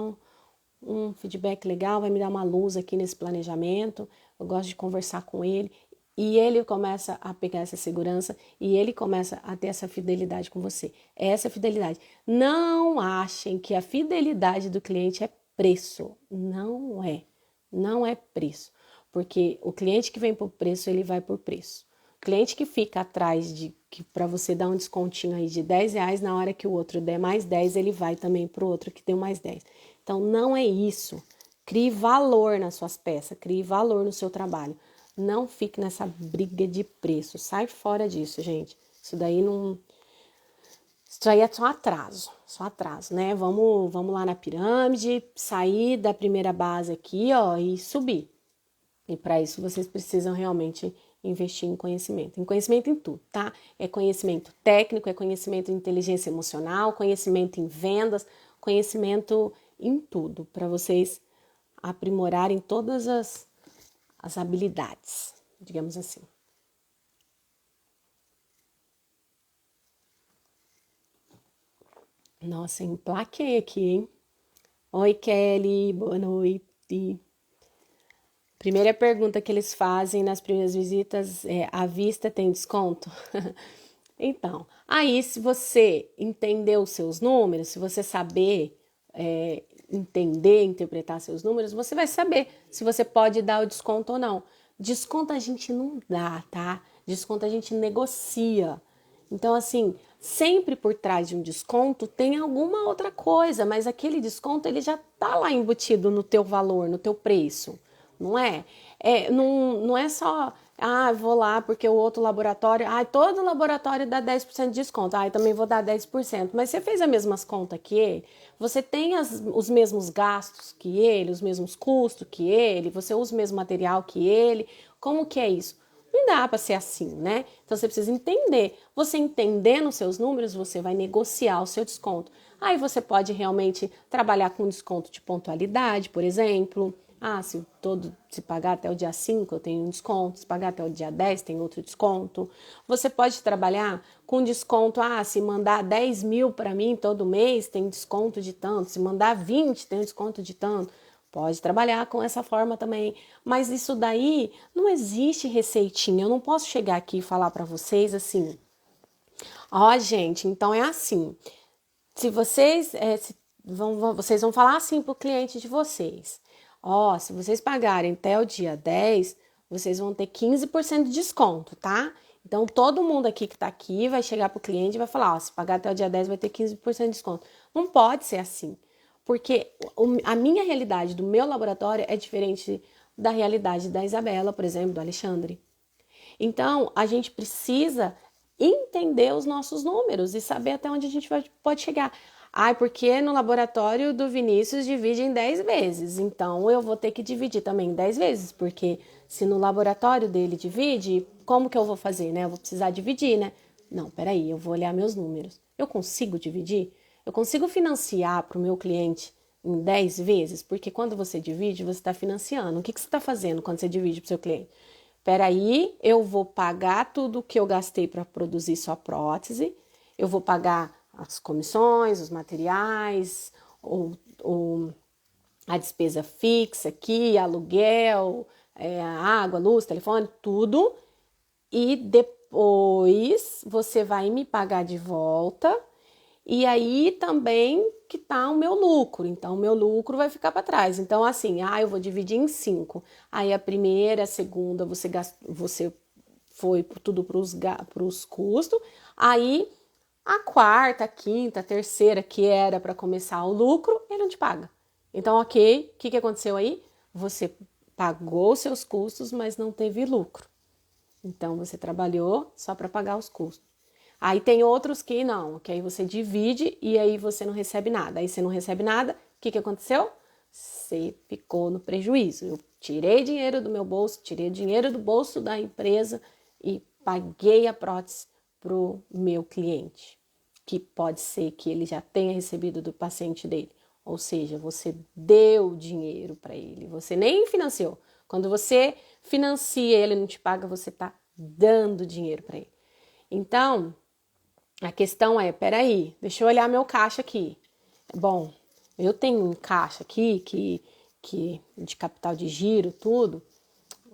A: um feedback legal, vai me dar uma luz aqui nesse planejamento, eu gosto de conversar com ele. E ele começa a pegar essa segurança e ele começa a ter essa fidelidade com você. Essa fidelidade. Não achem que a fidelidade do cliente é preço. Não é. Não é preço. Porque o cliente que vem por preço, ele vai por preço. O cliente que fica atrás de que para você dar um descontinho aí de R$10, na hora que o outro der mais 10, ele vai também para o outro que deu mais 10. Então, não é isso. Crie valor nas suas peças, crie valor no seu trabalho. Não fique nessa briga de preço. Sai fora disso, gente. Isso daí não. Isso aí é só atraso, né? Vamos lá na pirâmide, sair da primeira base aqui, ó, e subir. E para isso vocês precisam realmente investir em conhecimento em tudo, tá? É conhecimento técnico, é conhecimento em inteligência emocional, conhecimento em vendas, conhecimento em tudo, para vocês aprimorarem todas as habilidades, digamos assim. Nossa, emplaquei aqui, hein? Oi, Kelly, boa noite. Primeira pergunta que eles fazem nas primeiras visitas é: à vista tem desconto? Então, aí se você entender os seus números, se você saber entender, interpretar seus números, você vai saber se você pode dar o desconto ou não. Desconto a gente não dá, tá? Desconto a gente negocia. Então, assim, sempre por trás de um desconto tem alguma outra coisa, mas aquele desconto ele já tá lá embutido no teu valor, no teu preço, não é? Não é só, vou lá porque o outro laboratório, todo laboratório dá 10% de desconto, também vou dar 10%, mas você fez as mesmas contas que ele, você tem os mesmos gastos que ele, os mesmos custos que ele, você usa o mesmo material que ele, como que é isso? Não dá para ser assim, né? Então você precisa entender. Você entendendo os seus números, você vai negociar o seu desconto. Aí você pode realmente trabalhar com desconto de pontualidade, por exemplo. Se pagar até o dia 5, eu tenho um desconto. Se pagar até o dia 10, tem outro desconto. Você pode trabalhar com desconto. Se mandar 10 mil para mim todo mês, tem desconto de tanto. Se mandar 20, tem desconto de tanto. Pode trabalhar com essa forma também, mas isso daí não existe receitinha. Eu não posso chegar aqui e falar para vocês assim: gente, então é assim. Se vocês vocês vão falar assim pro cliente de vocês: se vocês pagarem até o dia 10, vocês vão ter 15% de desconto, tá? Então todo mundo aqui que tá aqui vai chegar pro cliente e vai falar: se pagar até o dia 10 vai ter 15% de desconto. Não pode ser assim. porque a minha realidade do meu laboratório é diferente da realidade da Isabela, por exemplo, do Alexandre. Então, a gente precisa entender os nossos números e saber até onde a gente pode chegar. Ai, porque no laboratório do Vinícius divide em 10 vezes, então eu vou ter que dividir também em 10 vezes, porque se no laboratório dele divide, como que eu vou fazer, né? Eu vou precisar dividir, né? Não, peraí, eu vou olhar meus números. Eu consigo dividir? Eu consigo financiar para o meu cliente em 10 vezes? Porque quando você divide, você está financiando. O que você está fazendo quando você divide para o seu cliente? Peraí, eu vou pagar tudo que eu gastei para produzir sua prótese, eu vou pagar as comissões, os materiais, ou a despesa fixa aqui, aluguel, água, luz, telefone, tudo, e depois você vai me pagar de volta. E aí também que tá o meu lucro. Então, o meu lucro vai ficar para trás. Então, assim, eu vou dividir em 5. Aí a primeira, a segunda, você foi tudo para os custos. Aí a quarta, a quinta, a terceira, que era para começar o lucro, ele não te paga. Então, ok, o que aconteceu aí? Você pagou seus custos, mas não teve lucro. Então, você trabalhou só para pagar os custos. Aí tem outros que não, que aí você divide e aí você não recebe nada. Aí você não recebe nada, o que aconteceu? Você ficou no prejuízo. Eu tirei dinheiro do meu bolso, tirei dinheiro do bolso da empresa e paguei a prótese para o meu cliente, que pode ser que ele já tenha recebido do paciente dele. Ou seja, você deu dinheiro para ele, você nem financiou. Quando você financia e ele não te paga, você está dando dinheiro para ele. Então, a questão é, peraí, deixa eu olhar meu caixa aqui. Bom, eu tenho um caixa aqui que de capital de giro, tudo,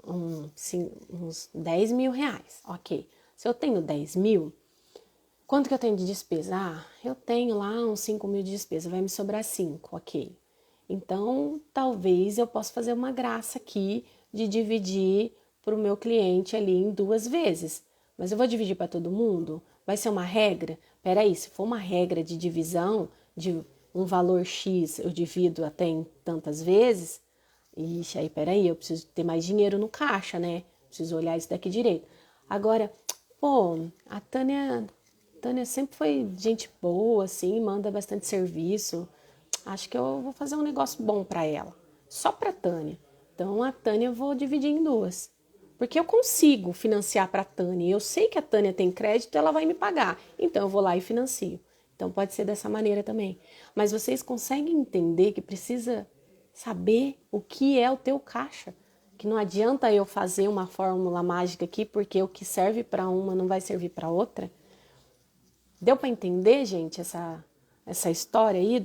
A: uns 10 mil reais. Ok. Se eu tenho 10 mil, quanto que eu tenho de despesa? Eu tenho lá uns 5 mil de despesa, vai me sobrar 5, ok. Então, talvez eu possa fazer uma graça aqui de dividir para o meu cliente ali em 2 vezes. Mas eu vou dividir para todo mundo? Vai ser uma regra? Peraí, se for uma regra de divisão de um valor X, eu divido até em tantas vezes, ixi, aí peraí, eu preciso ter mais dinheiro no caixa, né? Preciso olhar isso daqui direito. Agora, pô, a Tânia sempre foi gente boa, assim, manda bastante serviço. Acho que eu vou fazer um negócio bom para ela, só para Tânia. Então a Tânia eu vou dividir em 2. Porque eu consigo financiar para a Tânia. Eu sei que a Tânia tem crédito, ela vai me pagar. Então eu vou lá e financio. Então pode ser dessa maneira também. Mas vocês conseguem entender que precisa saber o que é o teu caixa? Que não adianta eu fazer uma fórmula mágica aqui, porque o que serve para uma não vai servir para outra. Deu para entender, gente, essa história aí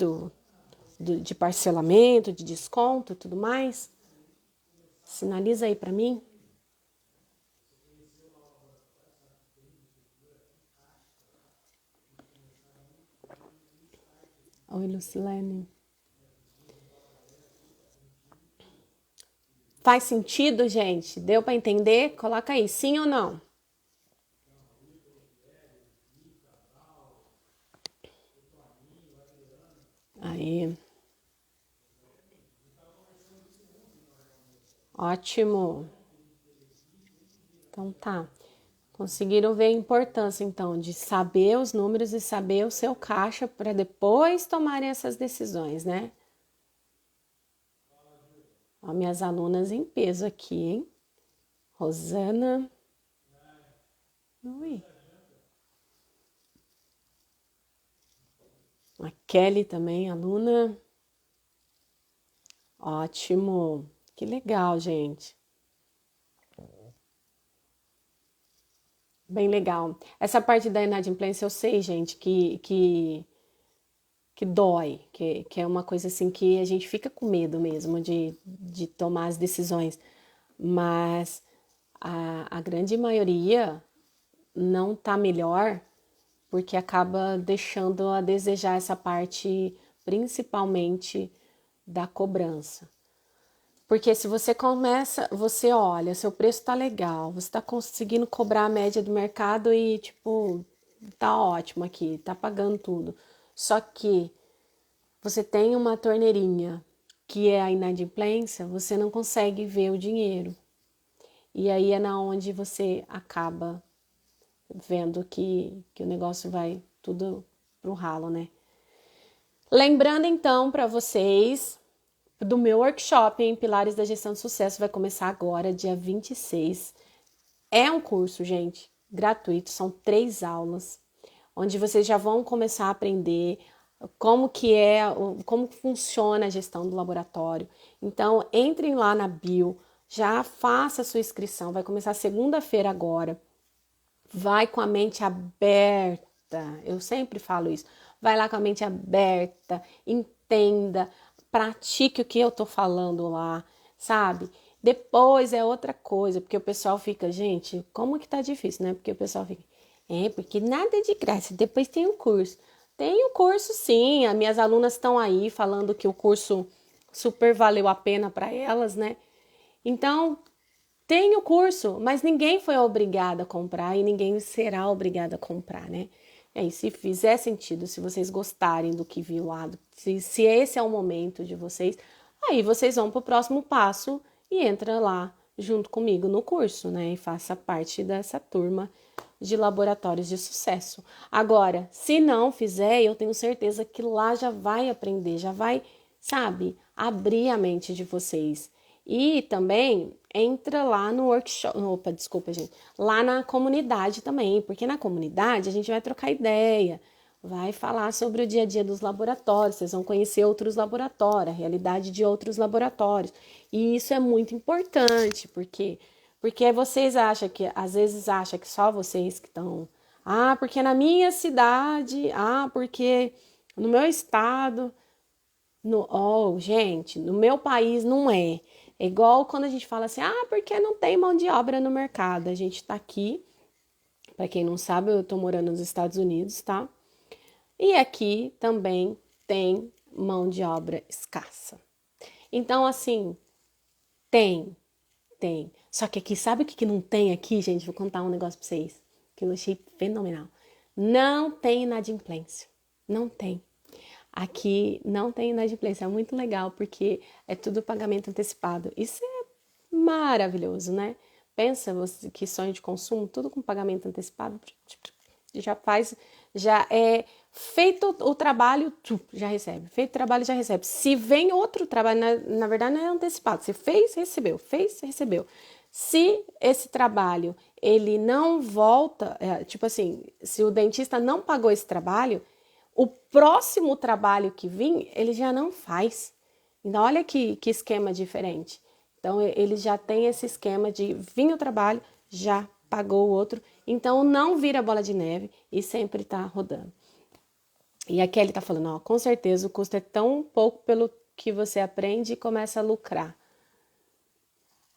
A: de parcelamento, de desconto e tudo mais? Sinaliza aí para mim. Oi, Lucilene. Faz sentido, gente? Deu para entender? Coloca aí, sim ou não? Aí. Ótimo. Então tá. Conseguiram ver a importância, então, de saber os números e saber o seu caixa para depois tomarem essas decisões, né? Ó, minhas alunas em peso aqui, hein? Rosana. Oi. A Kelly também, aluna. Ótimo. Que legal, gente. Bem legal. Essa parte da inadimplência eu sei, gente, que dói, que é uma coisa assim que a gente fica com medo mesmo de tomar as decisões. Mas a grande maioria não tá melhor porque acaba deixando a desejar essa parte, principalmente da cobrança. Porque se você começa, você olha, seu preço tá legal, você tá conseguindo cobrar a média do mercado e, tipo, tá ótimo aqui, tá pagando tudo. Só que você tem uma torneirinha que é a inadimplência, você não consegue ver o dinheiro. E aí é na onde você acaba vendo que o negócio vai tudo pro ralo, né? Lembrando então para vocês do meu workshop em Pilares da Gestão de Sucesso, vai começar agora, dia 26. É um curso, gente, gratuito, são 3 aulas, onde vocês já vão começar a aprender como funciona a gestão do laboratório. Então, entrem lá na bio, já faça a sua inscrição, vai começar segunda-feira agora. Vai com a mente aberta, eu sempre falo isso. Vai lá com a mente aberta, entenda, pratique o que eu tô falando lá, sabe? Depois é outra coisa, porque o pessoal fica, gente, como que tá difícil, né? Porque o pessoal fica, porque nada é de graça, depois tem um curso. Tem o curso sim, as minhas alunas estão aí falando que o curso super valeu a pena para elas, né? Então, tem o curso, mas ninguém foi obrigado a comprar e ninguém será obrigado a comprar, né? E aí, se fizer sentido, se vocês gostarem do que viu lá, se esse é o momento de vocês, aí vocês vão para o próximo passo e entra lá junto comigo no curso, né? E faça parte dessa turma de laboratórios de sucesso. Agora, se não fizer, eu tenho certeza que lá já vai aprender, já vai, sabe, abrir a mente de vocês. E também entra lá no workshop, opa, desculpa, gente, lá na comunidade também, porque na comunidade a gente vai trocar ideia, vai falar sobre o dia a dia dos laboratórios, vocês vão conhecer outros laboratórios, a realidade de outros laboratórios. E isso é muito importante, porque vocês acham que, às vezes acham que só vocês que estão, porque na minha cidade, porque no meu estado, gente, no meu país não é. É igual quando a gente fala assim, porque não tem mão de obra no mercado. A gente tá aqui, para quem não sabe, eu tô morando nos Estados Unidos, tá? E aqui também tem mão de obra escassa. Então, assim, tem. Só que aqui, sabe o que não tem aqui, gente? Vou contar um negócio pra vocês, que eu achei fenomenal. Não tem inadimplência. Não tem. Aqui não tem inadimplência, é muito legal, porque é tudo pagamento antecipado. Isso é maravilhoso, né? Pensa você que sonho de consumo, tudo com pagamento antecipado, já é feito o trabalho, já recebe. Feito o trabalho, já recebe. Se vem outro trabalho, na verdade não é antecipado. Você fez, recebeu. Se esse trabalho, ele não volta, tipo assim, se o dentista não pagou esse trabalho, o próximo trabalho que vir, ele já não faz. Então, olha que esquema diferente. Então, ele já tem esse esquema de vir o trabalho, já pagou o outro. Então, não vira bola de neve e sempre está rodando. E aqui ele está falando, com certeza o custo é tão pouco pelo que você aprende e começa a lucrar.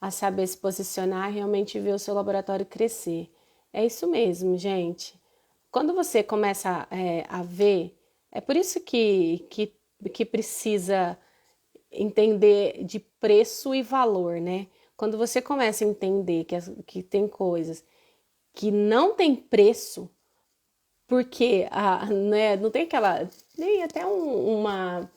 A: A saber se posicionar e realmente ver o seu laboratório crescer. É isso mesmo, gente. Quando você começa a ver, é por isso que precisa entender de preço e valor, né? Quando você começa a entender que tem coisas que não tem preço, porque né, não tem aquela. Nem até uma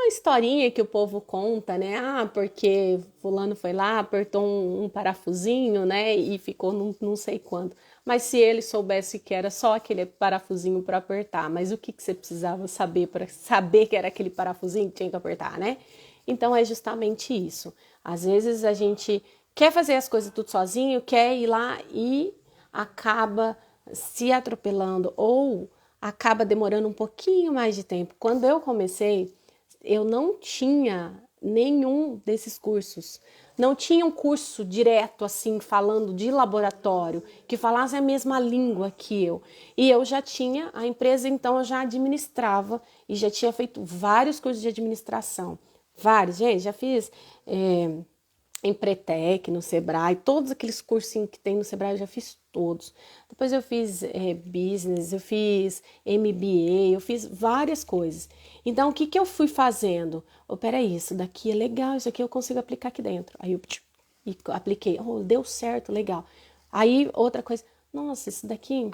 A: historinha que o povo conta, né? Porque fulano foi lá, apertou um parafusinho, né? E ficou não sei quanto. Mas se ele soubesse que era só aquele parafusinho para apertar, mas o que você precisava saber para saber que era aquele parafusinho que tinha que apertar, né? Então é justamente isso. Às vezes a gente quer fazer as coisas tudo sozinho, quer ir lá e acaba se atropelando ou acaba demorando um pouquinho mais de tempo. Quando eu comecei, eu não tinha nenhum desses cursos. Não tinha um curso direto, assim, falando de laboratório, que falasse a mesma língua que eu. E eu já tinha, a empresa então eu já administrava e já tinha feito vários cursos de administração. Vários, gente, já fiz Empretec, no Sebrae, todos aqueles cursinhos que tem no Sebrae eu já fiz todos. Depois eu fiz business, eu fiz MBA, eu fiz várias coisas. Então, o que eu fui fazendo? Peraí, isso daqui é legal, isso aqui eu consigo aplicar aqui dentro. Aí eu apliquei, deu certo, legal. Aí, outra coisa, nossa, isso daqui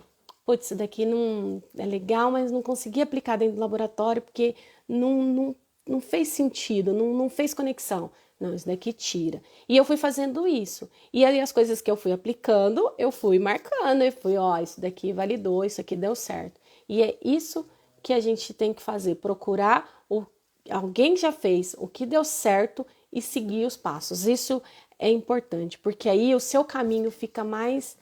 A: putz, isso daqui não é legal, mas não consegui aplicar dentro do laboratório porque não fez sentido, não fez conexão. Não, isso daqui tira. E eu fui fazendo isso. E aí as coisas que eu fui aplicando, eu fui marcando, e fui, ó, isso daqui validou, isso aqui deu certo. E é isso que a gente tem que fazer, procurar alguém que já fez o que deu certo e seguir os passos. Isso é importante, porque aí o seu caminho fica mais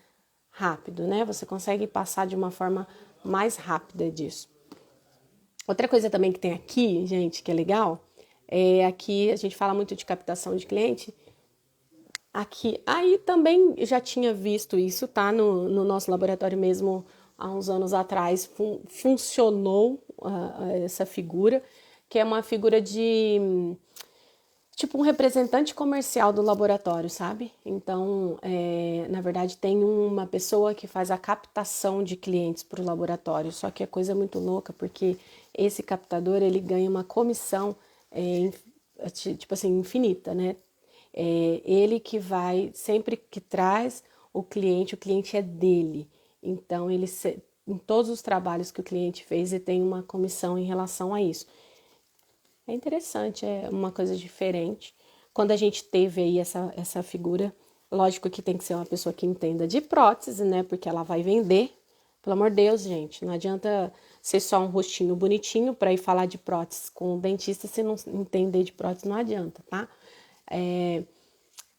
A: rápido, né? Você consegue passar de uma forma mais rápida disso. Outra coisa também que tem aqui, gente, que é legal, aqui a gente fala muito de captação de cliente. Aqui, aí também já tinha visto isso, tá? No nosso laboratório mesmo, há uns anos atrás, funcionou essa figura, que é uma figura de tipo um representante comercial do laboratório, sabe? Então, na verdade, tem uma pessoa que faz a captação de clientes para o laboratório. Só que a coisa é muito louca, porque esse captador ele ganha uma comissão, tipo assim, infinita, né? Ele que vai, sempre que traz o cliente é dele. Então, em todos os trabalhos que o cliente fez, ele tem uma comissão em relação a isso. É interessante, é uma coisa diferente. Quando a gente teve aí essa figura, lógico que tem que ser uma pessoa que entenda de prótese, né? Porque ela vai vender. Pelo amor de Deus, gente, não adianta ser só um rostinho bonitinho para ir falar de prótese com o dentista se não entender de prótese, não adianta, tá?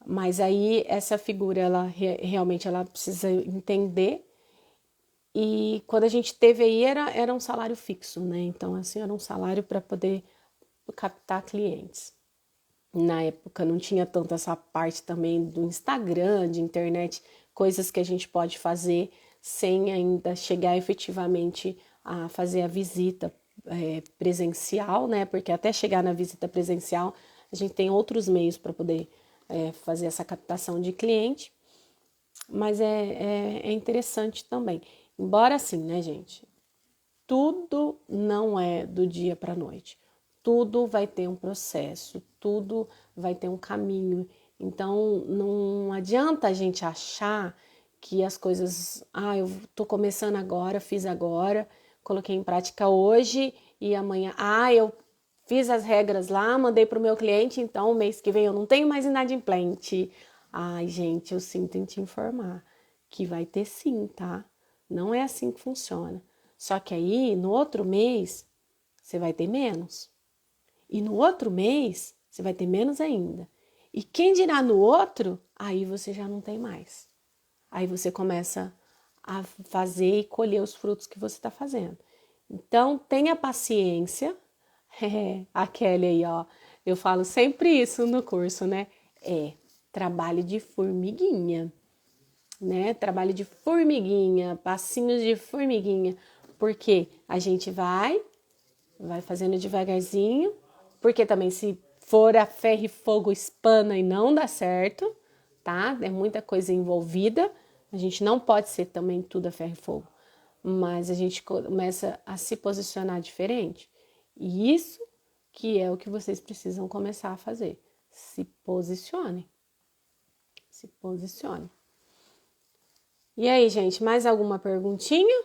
A: Mas aí essa figura, ela realmente ela precisa entender. E quando a gente teve aí, era um salário fixo, né? Então, assim, era um salário para poder captar clientes. Na época não tinha tanto essa parte também do Instagram, de internet, coisas que a gente pode fazer sem ainda chegar efetivamente a fazer a visita presencial, né? Porque até chegar na visita presencial, a gente tem outros meios para poder fazer essa captação de cliente, mas é interessante também. Embora assim, né, gente? Tudo não é do dia para a noite. Tudo vai ter um processo, tudo vai ter um caminho. Então, não adianta a gente achar que as coisas, eu tô começando agora, fiz agora, coloquei em prática hoje e amanhã, eu fiz as regras lá, mandei para o meu cliente, então mês que vem eu não tenho mais inadimplente. Ai, gente, eu sinto em te informar que vai ter sim, tá? Não é assim que funciona. Só que aí, no outro mês, você vai ter menos. E no outro mês, você vai ter menos ainda. E quem dirá no outro, aí você já não tem mais. Aí você começa a fazer e colher os frutos que você está fazendo. Então, tenha paciência. A Kelly aí, ó. Eu falo sempre isso no curso, né? Trabalho de formiguinha, né? Trabalho de formiguinha, passinhos de formiguinha. Porque a gente vai fazendo devagarzinho, porque também se for a ferro e fogo espana e não dá certo, tá? É muita coisa envolvida, a gente não pode ser também tudo a ferro e fogo, mas a gente começa a se posicionar diferente. E isso que é o que vocês precisam começar a fazer. Se posicione. Se posicione. E aí, gente, mais alguma perguntinha?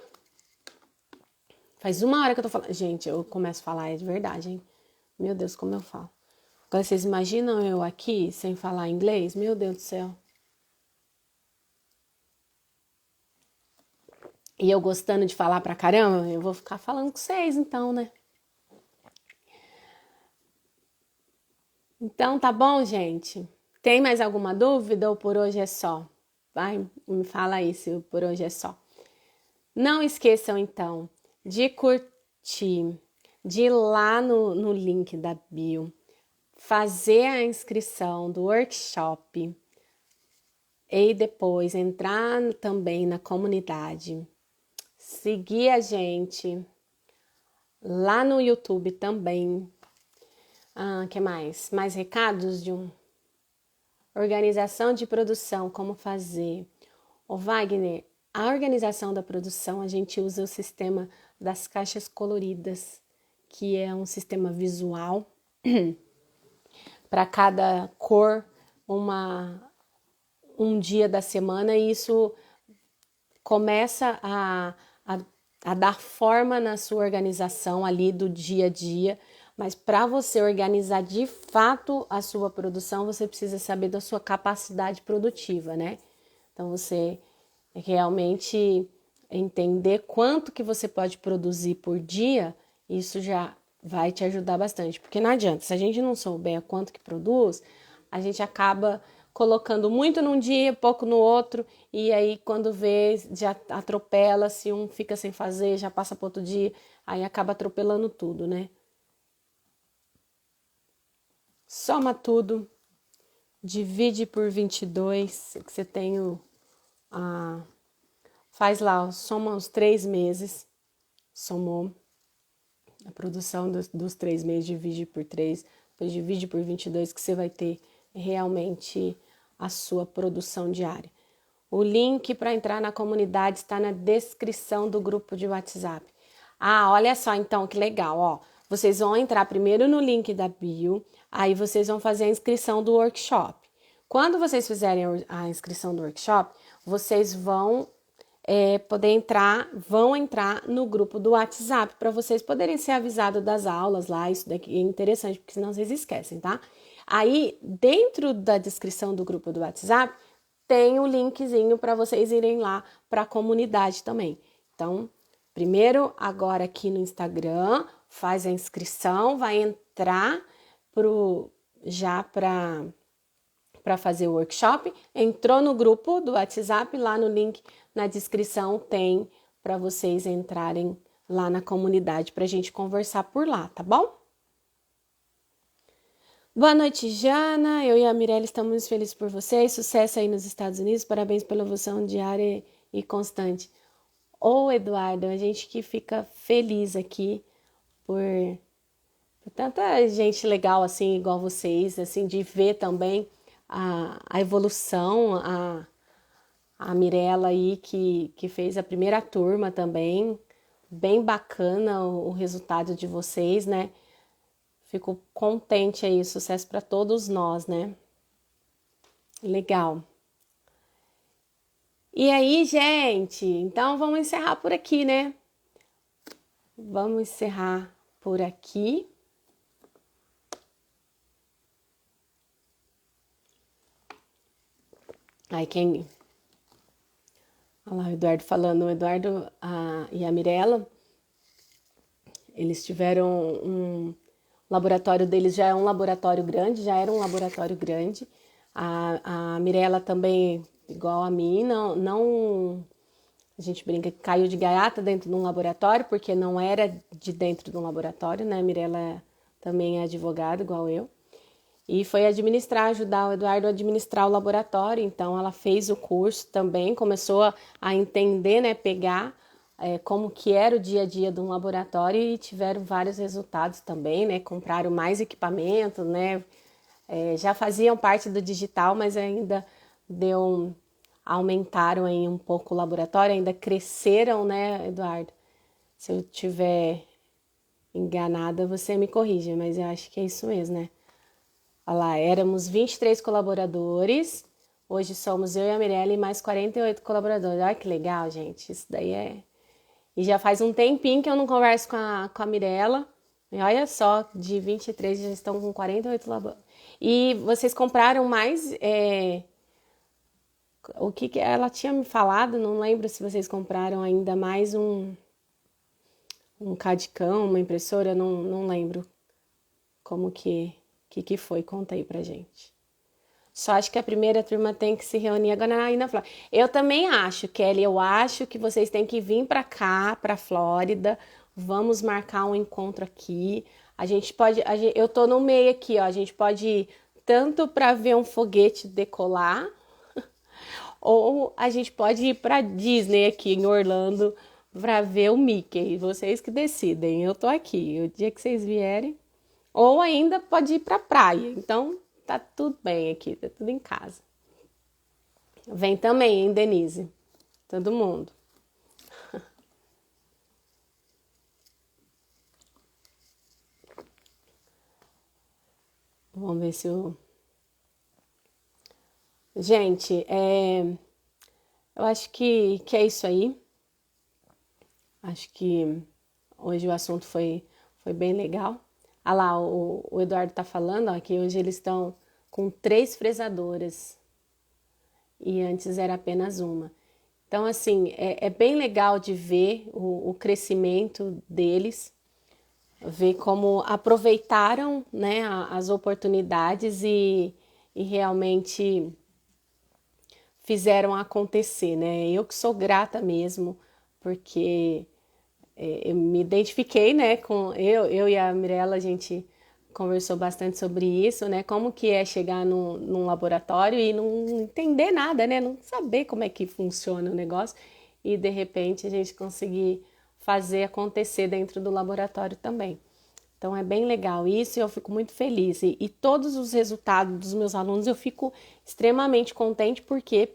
A: Faz uma hora que eu tô falando. Gente, eu começo a falar, é de verdade, hein? Meu Deus, como eu falo. Agora, vocês imaginam eu aqui sem falar inglês? Meu Deus do céu. E eu gostando de falar pra caramba, eu vou ficar falando com vocês então, né? Então, tá bom, gente? Tem mais alguma dúvida ou por hoje é só? Vai, me fala aí se por hoje é só. Não esqueçam, então, de curtir, de ir lá no link da bio, fazer a inscrição do workshop e depois entrar também na comunidade, seguir a gente lá no YouTube também. Que mais? Mais recados de organização de produção, como fazer. Ô Wagner, a organização da produção, a gente usa o sistema das caixas coloridas, que é um sistema visual para cada cor, um dia da semana, e isso começa a, a dar forma na sua organização ali do dia a dia, mas para você organizar de fato a sua produção, você precisa saber da sua capacidade produtiva, né? Então você realmente entender quanto que você pode produzir por dia, isso já vai te ajudar bastante, porque não adianta, se a gente não souber quanto que produz, a gente acaba colocando muito num dia, pouco no outro, e aí quando vê, já atropela, se um fica sem fazer, já passa para outro dia, aí acaba atropelando tudo, né? Soma tudo, divide por 22, que você tem a... Faz lá, soma os 3 meses, somou a produção dos 3 meses, divide por 3, depois divide por 22, que você vai ter realmente a sua produção diária. O link para entrar na comunidade está na descrição do grupo de WhatsApp. Ah, olha só então que legal, ó. Vocês vão entrar primeiro no link da bio, aí vocês vão fazer a inscrição do workshop. Quando vocês fizerem a inscrição do workshop, vocês vão vão entrar no grupo do WhatsApp para vocês poderem ser avisados das aulas lá. Isso daqui é interessante, porque senão vocês esquecem, tá? Aí, dentro da descrição do grupo do WhatsApp, tem o linkzinho para vocês irem lá para a comunidade também. Então, primeiro, agora aqui no Instagram, faz a inscrição, vai entrar já para fazer o workshop, entrou no grupo do WhatsApp, lá no link na descrição tem para vocês entrarem lá na comunidade para a gente conversar por lá, tá bom? Boa noite, Jana. Eu e a Mirella estamos felizes por vocês. Sucesso aí nos Estados Unidos. Parabéns pela evolução diária e constante. Ô, Eduardo, a gente que fica feliz aqui por tanta gente legal assim, igual vocês, assim, de ver também a evolução, a Mirella aí que fez a primeira turma também, bem bacana o resultado de vocês, né? Fico contente aí, sucesso para todos nós, né? Legal. E aí, gente, então vamos encerrar por aqui, né? Vamos encerrar por aqui. Aí quem... Olha lá o Eduardo falando, o Eduardo e a Mirella, eles tiveram um laboratório deles, já é um laboratório grande, já era um laboratório grande. A Mirella também, igual a mim, não a gente brinca que caiu de gaiata dentro de um laboratório, porque não era de dentro de um laboratório, né? A Mirella também é advogada, igual eu. E foi ajudar o Eduardo a administrar o laboratório. Então, ela fez o curso também, começou a entender, né? Pegar como que era o dia a dia de um laboratório e tiveram vários resultados também, né? Compraram mais equipamento, né? Já faziam parte do digital, mas ainda aumentaram aí um pouco o laboratório, ainda cresceram, né, Eduardo? Se eu tiver enganada, você me corrija, mas eu acho que é isso mesmo, né? Olha lá, éramos 23 colaboradores, hoje somos eu e a Mirella e mais 48 colaboradores. Olha que legal, gente, isso daí é... E já faz um tempinho que eu não converso com a Mirella, e olha só, de 23 já estão com 48 colaboradores. E vocês compraram mais... O que ela tinha me falado, não lembro se vocês compraram ainda mais um CAD-CAM, uma impressora, não lembro como que foi, conta aí pra gente. Só acho que a primeira turma tem que se reunir agora aí na Flórida. Eu também acho, Kelly, eu acho que vocês têm que vir pra cá, pra Flórida, vamos marcar um encontro aqui. A gente pode, eu tô no meio aqui, ó, a gente pode ir tanto para ver um foguete decolar, ou a gente pode ir para Disney aqui em Orlando para ver o Mickey. Vocês que decidem. Eu tô aqui. O dia que vocês vierem. Ou ainda pode ir para praia. Então tá tudo bem aqui, tá tudo em casa. Vem também, hein, Denise? Todo mundo. Vamos ver se eu... Gente, eu acho que é isso aí. Acho que hoje o assunto foi bem legal. Ah lá, o Eduardo tá falando, ó, que hoje eles estão com 3 fresadoras e antes era apenas uma. Então, assim, é bem legal de ver o crescimento deles, ver como aproveitaram, né, as oportunidades e realmente fizeram acontecer, né? Eu que sou grata mesmo, porque eu me identifiquei, né, com eu e a Mirella, a gente conversou bastante sobre isso, né? Como que é chegar num laboratório e não entender nada, né? Não saber como é que funciona o negócio e de repente a gente conseguir fazer acontecer dentro do laboratório também. Então é bem legal isso e eu fico muito feliz. E todos os resultados dos meus alunos eu fico extremamente contente porque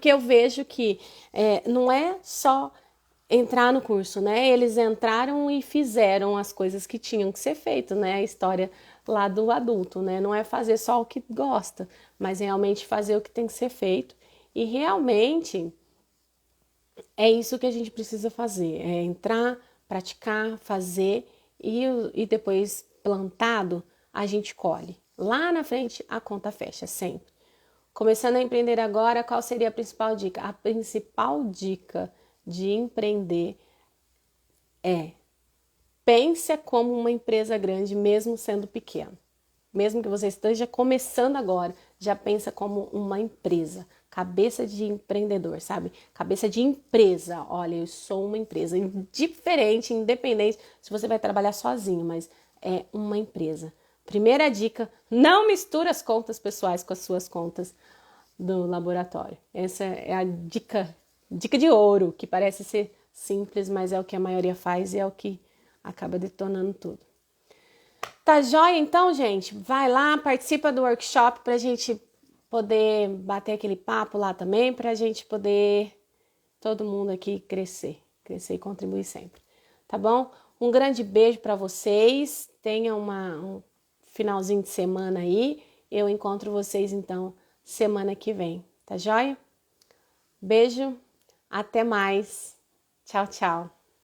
A: eu vejo que não é só entrar no curso, né? Eles entraram e fizeram as coisas que tinham que ser feitas, né? A história lá do adulto, né? Não é fazer só o que gosta, mas realmente fazer o que tem que ser feito. E realmente é isso que a gente precisa fazer, é entrar, praticar, fazer e depois plantado a gente colhe. Lá na frente a conta fecha sempre. Começando a empreender agora, qual seria a principal dica? A principal dica de empreender é pense como uma empresa grande, mesmo sendo pequeno. Mesmo que você esteja começando agora, já pensa como uma empresa. Cabeça de empreendedor, sabe? Cabeça de empresa. Olha, eu sou uma empresa diferente, independente se você vai trabalhar sozinho, mas é uma empresa. Primeira dica, não misture as contas pessoais com as suas contas do laboratório. Essa é a dica de ouro, que parece ser simples, mas é o que a maioria faz e é o que acaba detonando tudo. Tá joia então, gente? Vai lá, participa do workshop pra gente poder bater aquele papo lá também, pra gente poder todo mundo aqui crescer e contribuir sempre. Tá bom? Um grande beijo para vocês. Tenha um finalzinho de semana aí. Eu encontro vocês então semana que vem. Tá joia? Beijo. Até mais. Tchau, tchau.